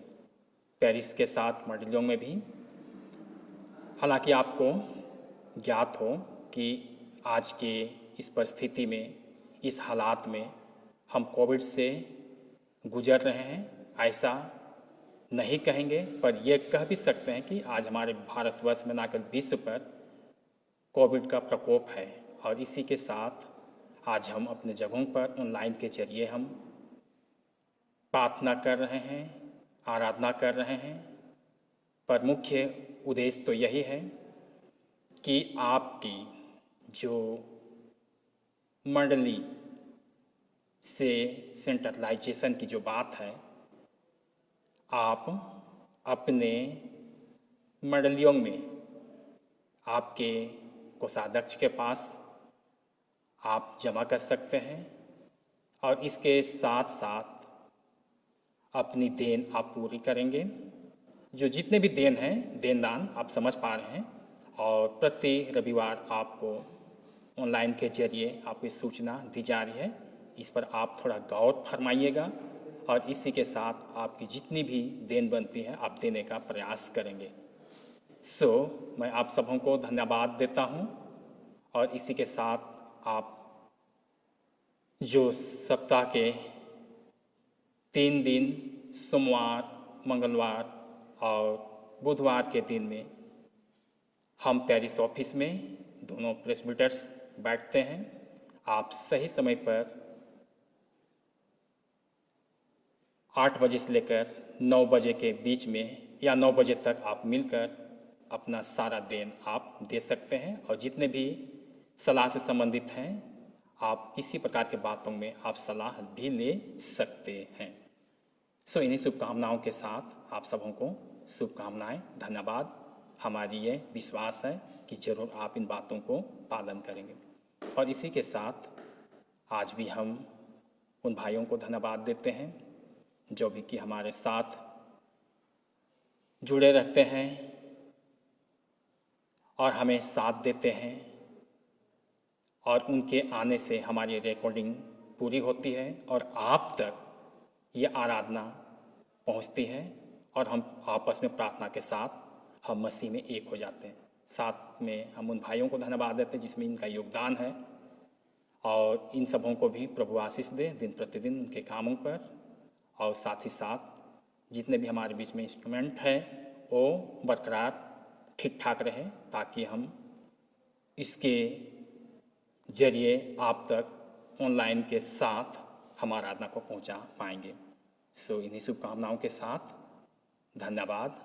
पेरिस के साथ मंडलियों में भी। हालांकि आपको ज्ञात हो कि आज के इस परिस्थिति में, इस हालात में हम कोविड से गुजर रहे हैं, ऐसा नहीं कहेंगे, पर यह कह भी सकते हैं कि आज हमारे भारतवर्ष में ना केवल विश्व पर कोविड का प्रकोप है। और इसी के साथ आज हम अपने जगहों पर ऑनलाइन के जरिए हम प्रार्थना कर रहे हैं, आराधना कर रहे हैं, पर मुख्य उद्देश्य तो यही है कि आपकी जो मंडली से सेंट्रलाइजेशन की जो बात है, आप अपने मंडलियों में आपके कोषाध्यक्ष के पास आप जमा कर सकते हैं और इसके साथ साथ अपनी देन आप पूरी करेंगे। जो जितने भी देन हैं, देनदान आप समझ पा रहे हैं, और प्रति रविवार आपको ऑनलाइन के जरिए आपको सूचना दी जा रही है। इस पर आप थोड़ा गौर फरमाइएगा और इसी के साथ आपकी जितनी भी देन बनती है आप देने का प्रयास करेंगे। मैं आप सबों को धन्यवाद देता हूं और इसी के साथ आप जो सप्ताह के 3 दिन सोमवार, मंगलवार और बुधवार के दिन में हम पेरिस ऑफिस में दोनों प्रेस्बिटर्स बैठते हैं। आप सही समय पर 8 बजे से लेकर 9 बजे के बीच में या 9 बजे तक आप मिलकर अपना सारा देन आप दे सकते हैं और जितने भी सलाह से संबंधित हैं आप किसी प्रकार के बातों में आप सलाह भी ले सकते हैं। इन्हीं शुभकामनाओं के साथ आप सबों को शुभकामनाएं। धन्यवाद। हमारी ये विश्वास है कि जरूर आप इन बातों को पालन करेंगे। और इसी के साथ आज भी हम उन भाइयों को धन्यवाद देते हैं जो भी कि हमारे साथ जुड़े रहते हैं और हमें साथ देते हैं, और उनके आने से हमारी रिकॉर्डिंग पूरी होती है और आप तक ये आराधना पहुंचती है और हम आपस में प्रार्थना के साथ हम मसीह में एक हो जाते हैं। साथ में हम उन भाइयों को धन्यवाद देते हैं जिसमें इनका योगदान है, और इन सबों को भी प्रभु आशीष दे दिन प्रतिदिन उनके कामों पर, और साथ ही साथ जितने भी हमारे बीच में इंस्ट्रूमेंट है वो बरकरार ठीक ठाक रहे, ताकि हम इसके जरिए आप तक ऑनलाइन के साथ हम आराधना को पहुंचा पाएंगे। सो इन्हीं शुभकामनाओं के साथ धन्यवाद।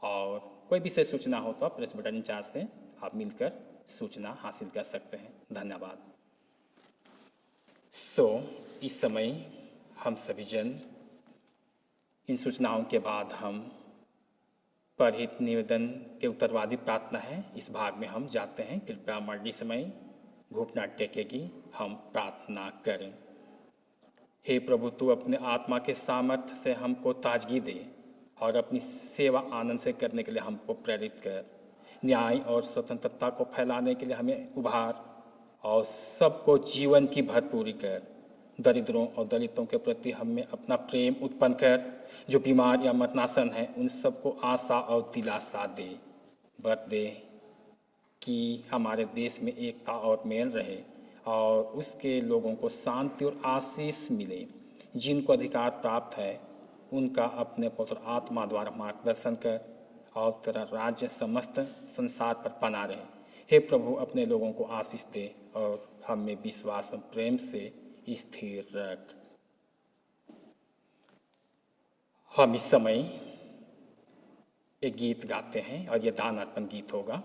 और कोई विशेष सूचना हो तो प्रेस बटन इंचार्ज से आप मिलकर सूचना हासिल कर सकते हैं। धन्यवाद। सो इस समय हम सभी जन इन सूचनाओं के बाद हम परहित निवेदन के उत्तरवादी प्रार्थना है, इस भाग में हम जाते हैं। कृपया मर्दी समय घुटना टेकेगी, हम प्रार्थना करें। हे प्रभु, तू अपने आत्मा के सामर्थ्य से हमको ताजगी दे और अपनी सेवा आनंद से करने के लिए हमको प्रेरित कर। न्याय और स्वतंत्रता को फैलाने के लिए हमें उभार और सबको जीवन की भरपूरी कर। दरिद्रों और दलितों के प्रति हमें अपना प्रेम उत्पन्न कर। जो बीमार या मरनासन है उन सबको आशा और दिलासा दे। वर दे कि हमारे देश में एकता और मेल रहे और उसके लोगों को शांति और आशीष मिले। जिनको अधिकार प्राप्त है उनका अपने पवित्र आत्मा द्वारा मार्गदर्शन कर और तेरा राज्य समस्त संसार पर बना रहे। हे प्रभु, अपने लोगों को आशीष दे और हमें विश्वास में प्रेम से स्थिर रख। हम इस समय एक गीत गाते हैं और यह दान अर्पण गीत होगा।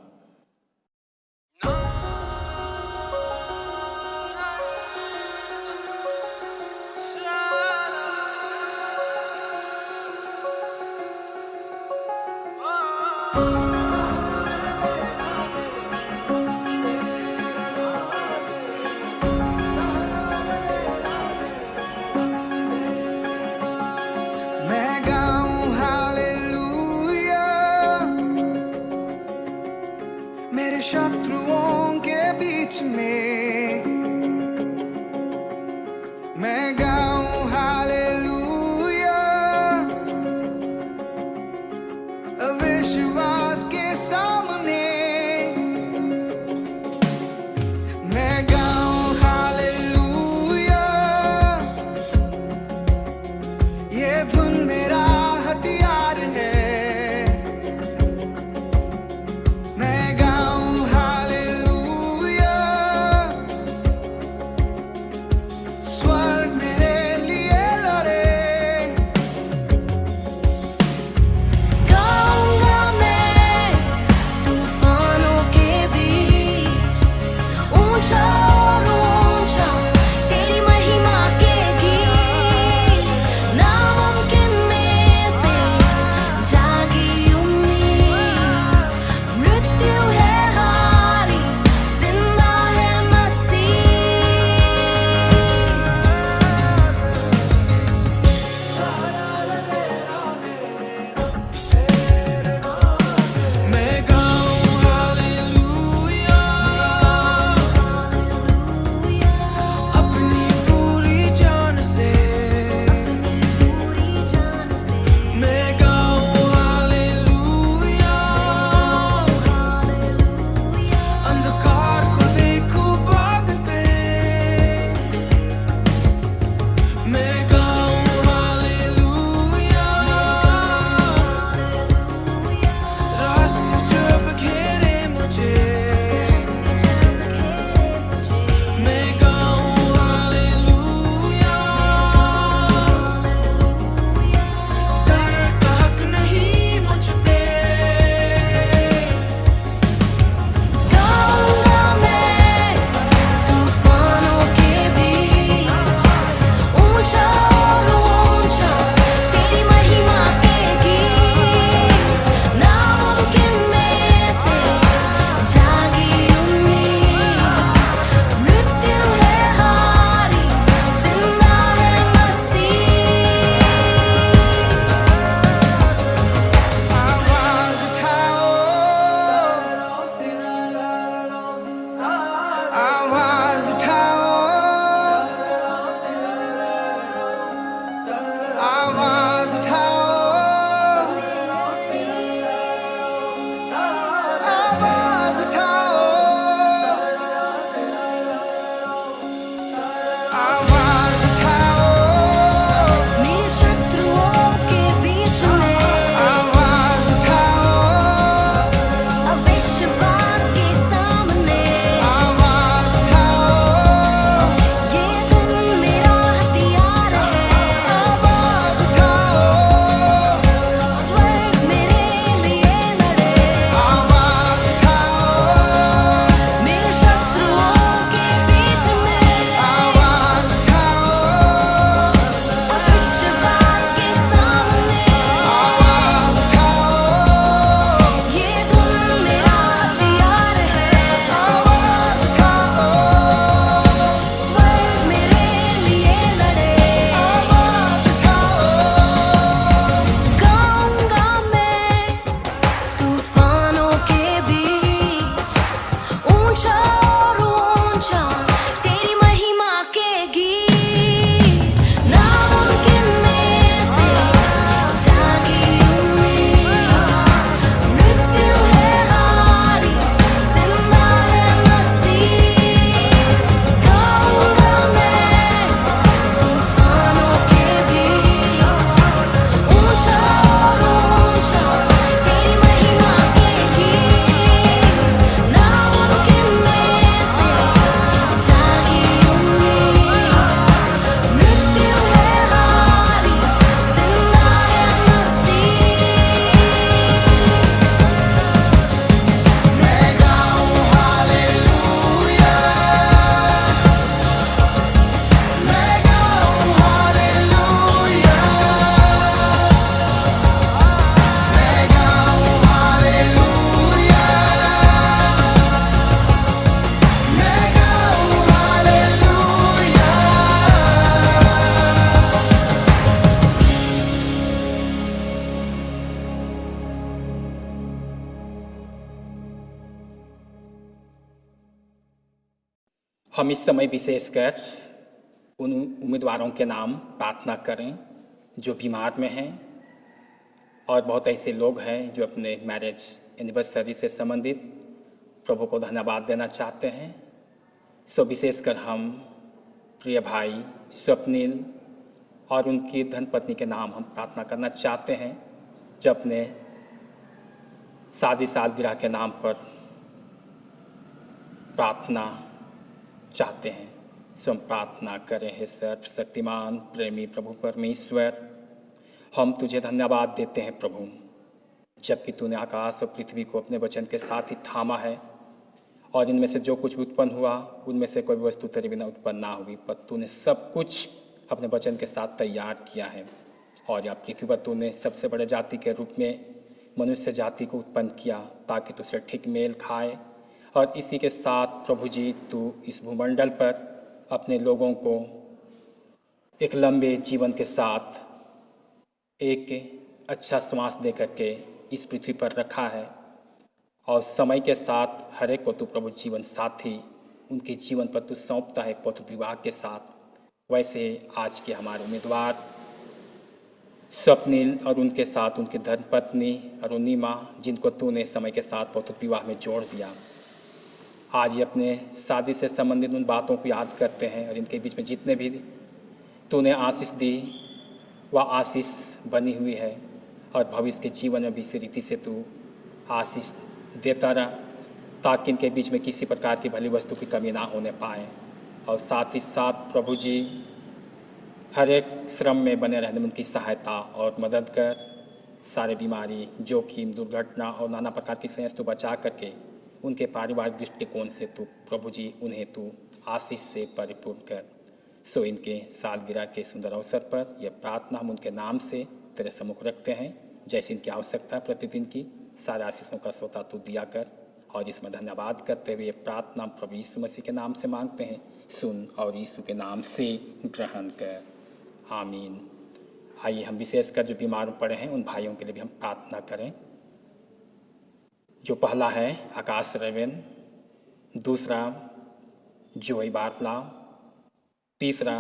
हम इस समय विशेषकर उन उम्मीदवारों के नाम प्रार्थना करें जो बीमार में हैं, और बहुत ऐसे लोग हैं जो अपने मैरिज एनिवर्सरी से संबंधित प्रभु को धन्यवाद देना चाहते हैं। सो विशेषकर हम प्रिय भाई स्वप्निल और उनकी धर्मपत्नी के नाम हम प्रार्थना करना चाहते हैं जो अपने शादी सालगिरह के नाम पर प्रार्थना चाहते हैं। सो हम प्रार्थना करें। हे सर्वशक्तिमान प्रेमी प्रभु परमेश्वर, हम तुझे धन्यवाद देते हैं प्रभु, जबकि तूने आकाश और पृथ्वी को अपने वचन के साथ ही थामा है, और इनमें से जो कुछ भी उत्पन्न हुआ उनमें से कोई वस्तु तेरे बिना उत्पन्न ना हुई, पर तूने सब कुछ अपने वचन के साथ तैयार किया है। और या पृथ्वी पर तूने सबसे बड़े जाति के रूप में मनुष्य जाति को उत्पन्न किया ताकि तुझसे ठीक मेल खाए, और इसी के साथ प्रभु जी तू इस भूमंडल पर अपने लोगों को एक लंबे जीवन के साथ एक अच्छा श्वास दे करके इस पृथ्वी पर रखा है, और समय के साथ हर एक को तू प्रभु जीवन साथी उनके जीवन पर तू सौंपता है पौत्र विवाह के साथ। वैसे आज के हमारे उम्मीदवार स्वप्निल और उनके साथ उनकी धर्मपत्नी अरुणिमा, जिनको तूने समय के साथ पौत्र विवाह में जोड़ दिया, आज ये अपने शादी से संबंधित उन बातों को याद करते हैं, और इनके बीच में जितने भी तूने आशीष दी वह आशीष बनी हुई है, और भविष्य के जीवन में भी इसी रीति से तू आशीष देता रहा ताकि इनके बीच में किसी प्रकार की भली वस्तु की कमी ना होने पाए। और साथ ही साथ प्रभु जी हर एक श्रम में बने रहने में उनकी सहायता और मदद कर, सारे बीमारी जोखिम दुर्घटना और नाना प्रकार की समस्या तू बचा करके उनके पारिवारिक दृष्टिकोण से तू प्रभु जी उन्हें तू आशीष से परिपूर्ण कर। सो इनके सालगिरह के सुंदर अवसर पर यह प्रार्थना हम उनके नाम से तेरे सम्मुख रखते हैं। जैसी इनकी आवश्यकता है प्रतिदिन की, सारे आशीषों का श्रोता तू दिया कर, और इसमें धन्यवाद करते हुए ये प्रार्थना प्रभु यीशु मसीह के नाम से मांगते हैं। सुन और यीशु के नाम से ग्रहण कर, आमीन। आइए हम विशेषकर जो बीमार पड़े हैं उन भाइयों के लिए भी हम प्रार्थना करें। जो पहला है आकाश रेवेन, दूसरा जोई बारला, तीसरा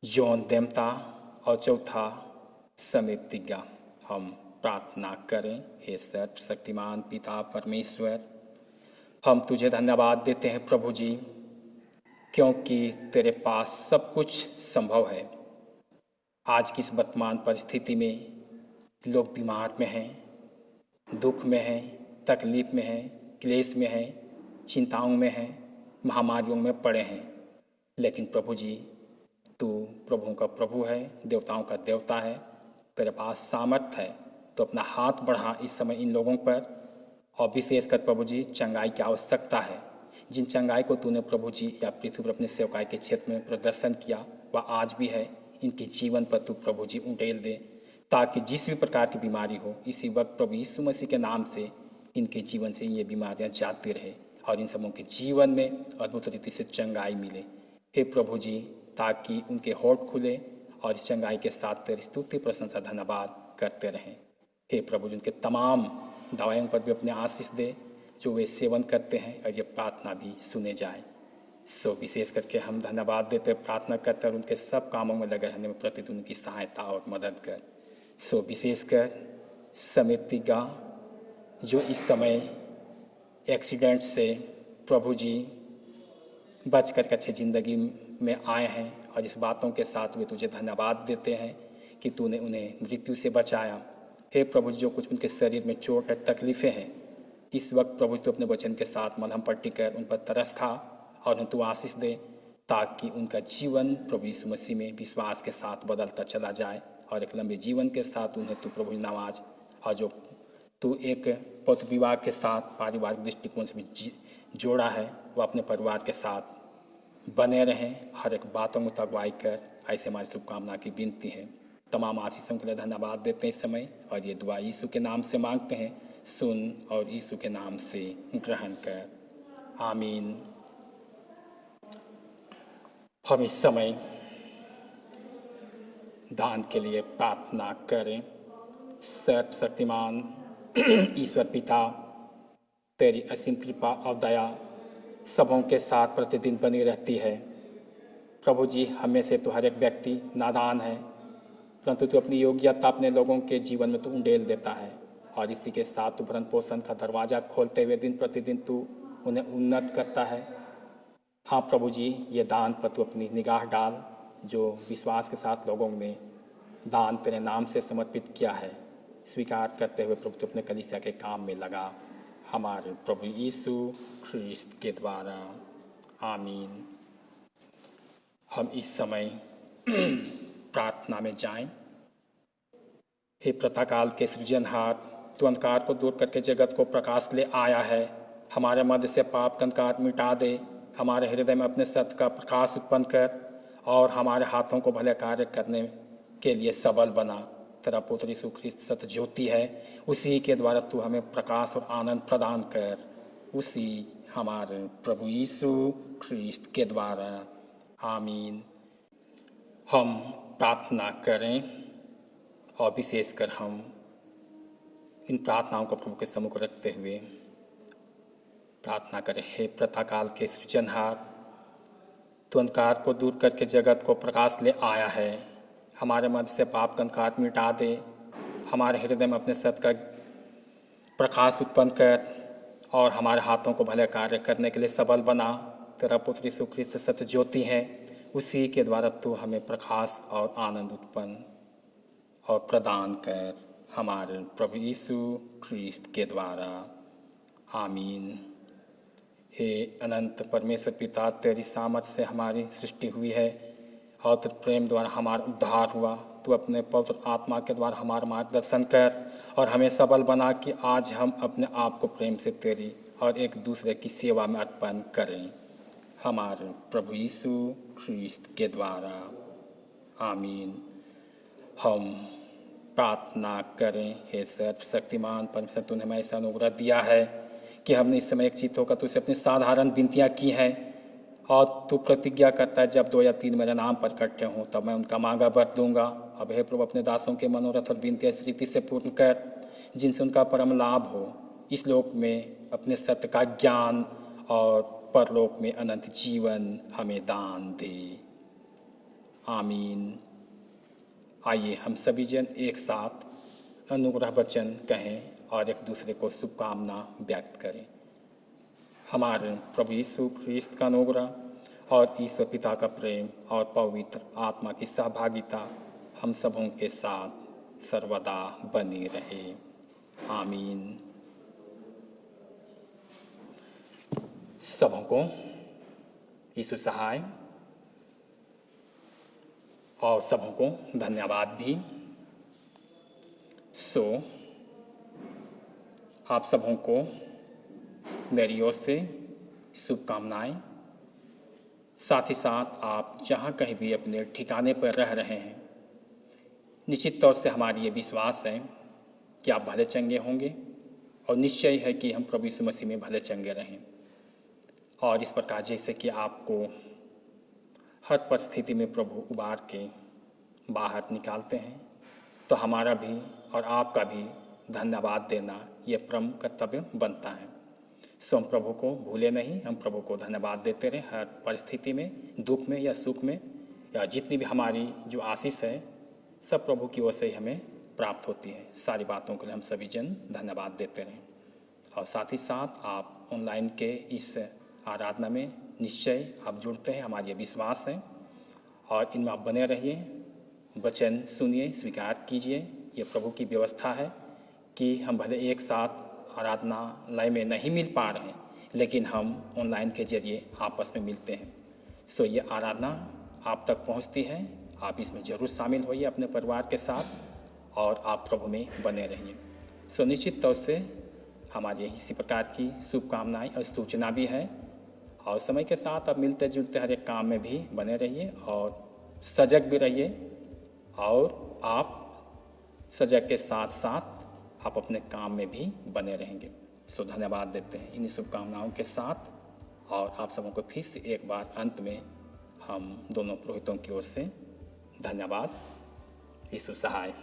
जॉन देमता, और चौथा समीर तिग्गा। हम प्रार्थना करें। हे सर्वशक्तिमान पिता परमेश्वर, हम तुझे धन्यवाद देते हैं प्रभु जी, क्योंकि तेरे पास सब कुछ संभव है। आज की इस वर्तमान परिस्थिति में लोग बीमार में हैं, दुख में हैं, तकलीफ में हैं, क्लेश में हैं, चिंताओं में हैं, महामारियों में पड़े हैं, लेकिन प्रभु जी तू प्रभुओं का प्रभु है, देवताओं का देवता है। तेरे पास सामर्थ्य है तो अपना हाथ बढ़ा इस समय इन लोगों पर, और विशेषकर प्रभु जी चंगाई की आवश्यकता है। जिन चंगाई को तूने प्रभु जी या पृथ्वी पर अपने सेवकाई के क्षेत्र में प्रदर्शन किया वह आज भी है। इनके जीवन पर तू प्रभु जी उड़ेल दे, ताकि जिस भी प्रकार की बीमारी हो इसी वक्त प्रभु यीशु मसीह के नाम से इनके जीवन से ये बीमारियां जाती रहे, और इन सबों के जीवन में अद्भुत रीति से चंगाई मिले। हे प्रभु जी, ताकि उनके होठ खुले और इस चंगाई के साथ तेरी स्तुति प्रशंसा धन्यवाद करते रहें। हे प्रभु जी, उनके तमाम दवाइयों पर भी अपने आशीष दे जो वे सेवन करते हैं, और ये प्रार्थना भी सुने जाए। सो विशेष करके हम धन्यवाद देते प्रार्थना करते और उनके सब कामों में लगे रहने में प्रतिदिन उनकी सहायता और मदद कर। सो विशेषकर समीर तिग्गा जो इस समय एक्सीडेंट से प्रभु जी बच कर अच्छी ज़िंदगी में आए हैं, और इस बातों के साथ वे तुझे धन्यवाद देते हैं कि तूने उन्हें मृत्यु से बचाया। हे प्रभु, जो कुछ उनके शरीर में चोट और तकलीफ़ें हैं इस वक्त प्रभु तू अपने वचन के साथ मलहम पट्टी कर उन पर तरस खा और उन्हें तू आशीष दे, ताकि उनका जीवन प्रभु यीशु मसीह में विश्वास के साथ बदलता चला जाए, और एक लंबे जीवन के साथ उन्हें तू प्रभु नवाज, और जो तू एक पौत्र विवाह के साथ पारिवारिक दृष्टिकोण से भी जोड़ा है वह अपने परिवार के साथ बने रहें। हर एक बातों में अगुवाई कर, ऐसे हमारी शुभकामना की विनती है। तमाम आशीषों के लिए धन्यवाद देते हैं इस समय, और ये दुआ यीशु के नाम से मांगते हैं। सुन और यीशु के नाम से ग्रहण कर, आमीन। हम इस समय दान के लिए प्रार्थना करें। सर्वशक्तिमान ईश्वर पिता, तेरी असीम कृपा और दया सबों के साथ प्रतिदिन बनी रहती है। प्रभु जी, हमें से तो हर एक व्यक्ति नादान है, परंतु तू अपनी योग्यता अपने लोगों के जीवन में तू उंडेल देता है और इसी के साथ तू भरण पोषण का दरवाज़ा खोलते हुए दिन प्रतिदिन तू उन्हें उन्नत करता है। हाँ प्रभु जी, ये दान पर तू अपनी निगाह डाल, जो विश्वास के साथ लोगों ने दान तेरे नाम से समर्पित किया है। स्वीकार करते हुए प्रभु तू अपने कलीसिया के काम में लगा, हमारे प्रभु यीशु ख्रिस्त के द्वारा, आमीन। हम इस समय प्रार्थना में जाएं। हे प्रातःकाल के सृजनहार, तू अंधकार को दूर करके जगत को प्रकाश ले आया है। हमारे मध्य से पाप का अंधकार मिटा दे, हमारे हृदय में अपने सत्य का प्रकाश उत्पन्न कर और हमारे हाथों को भले कार्य करने के लिए सबल बना। तेरा पुत्र यीशु ख्रिस्त सत्य ज्योति है, उसी के द्वारा तू हमें प्रकाश और आनंद प्रदान कर, उसी हमारे प्रभु यीशु ख्रिस्त के द्वारा, आमीन। हम प्रार्थना करें और विशेषकर हम इन प्रार्थनाओं को प्रभु के सम्मुख रखते हुए प्रार्थना करें। हे प्रातःकाल के सृजनहार, तू अंधकार को दूर करके जगत को प्रकाश ले आया है। हमारे मध्य से पाप का अंधकार मिटा दे, हमारे हृदय में अपने सत्य का प्रकाश उत्पन्न कर और हमारे हाथों को भले कार्य करने के लिए सबल बना। तेरा पुत्र यीशु ख्रिस्त सत्य ज्योति है, उसी के द्वारा तू हमें प्रकाश और आनंद उत्पन्न और प्रदान कर, हमारे प्रभु यीशु ख्रिस्त के द्वारा, आमीन। हे अनंत परमेश्वर पिता, तेरी सामर्थ्य से हमारी सृष्टि हुई है और तेरे प्रेम द्वारा हमारा उद्धार हुआ। तू अपने पवित्र आत्मा के द्वारा हमारा मार्गदर्शन कर और हमें सबल बना कि आज हम अपने आप को प्रेम से तेरी और एक दूसरे की सेवा में अर्पण करें, हमारे प्रभु यीशु ख्रिस्त के द्वारा, आमीन। हम प्रार्थना करें। हे सर्वशक्तिमान परमेश्वर, तूने हमें ऐसा अनुग्रह दिया है कि हमने इस समय एक चित्त होकर तुझसे अपनी साधारण विनतियाँ की हैं और तू प्रतिज्ञा करता है, जब 2 या 3 मेरे नाम पर इकट्ठे हों तब मैं उनका मांगा वर दूंगा। अब हे प्रभु, अपने दासों के मनोरथ और विनतियाँ इस रीति से पूर्ण कर जिनसे उनका परम लाभ हो। इस लोक में अपने सत्य का ज्ञान और परलोक में अनंत जीवन हमें दान दे, आमीन। आइए हम सभी जन एक साथ अनुग्रह वचन कहें और एक दूसरे को शुभकामना व्यक्त करें। हमारे प्रभु यीशु ख्रिस्त का अनुग्रह और ईश्वर पिता का प्रेम और पवित्र आत्मा की सहभागिता हम सबों के साथ सर्वदा बनी रहे, आमीन। सबों को यीशु सहाय और सबों को धन्यवाद भी। आप सबों को मेरी ओर से शुभकामनाएं। साथ ही साथ आप जहाँ कहीं भी अपने ठिकाने पर रह रहे हैं, निश्चित तौर से हमारी ये विश्वास है कि आप भले चंगे होंगे और निश्चय है कि हम प्रभु यीशु मसीह में भले चंगे रहें। और इस प्रकार जैसे कि आपको हर परिस्थिति में प्रभु उबार के बाहर निकालते हैं, तो हमारा भी और आपका भी धन्यवाद देना ये परम कर्तव्य बनता है। सो हम प्रभु को भूले नहीं, हम प्रभु को धन्यवाद देते रहें हर परिस्थिति में, दुख में या सुख में, या जितनी भी हमारी जो आशीष है सब प्रभु की ओर से ही हमें प्राप्त होती है। सारी बातों के लिए हम सभी जन धन्यवाद देते रहें। और साथ ही साथ आप ऑनलाइन के इस आराधना में निश्चय आप जुड़ते हैं, हमारी ये विश्वास है और इनमें आप बने रहिए, वचन सुनिए, स्वीकार कीजिए। ये प्रभु की व्यवस्था है कि हम भले एक साथ आराधनालय में नहीं मिल पा रहे हैं, लेकिन हम ऑनलाइन के जरिए आपस में मिलते हैं। सो ये आराधना आप तक पहुंचती है, आप इसमें ज़रूर शामिल होइए अपने परिवार के साथ और आप प्रभु में बने रहिए। सो निश्चित तौर से हमारी इसी प्रकार की शुभकामनाएं और सूचना भी है। और समय के साथ आप मिलते जुलते हर एक काम में भी बने रहिए और सजग भी रहिए। और आप सजग के साथ साथ आप अपने काम में भी बने रहेंगे। सो धन्यवाद देते हैं इन्हीं शुभकामनाओं के साथ। और आप सबों को फिर से एक बार अंत में हम दोनों पुरोहितों की ओर से धन्यवाद। यीशु सहाय।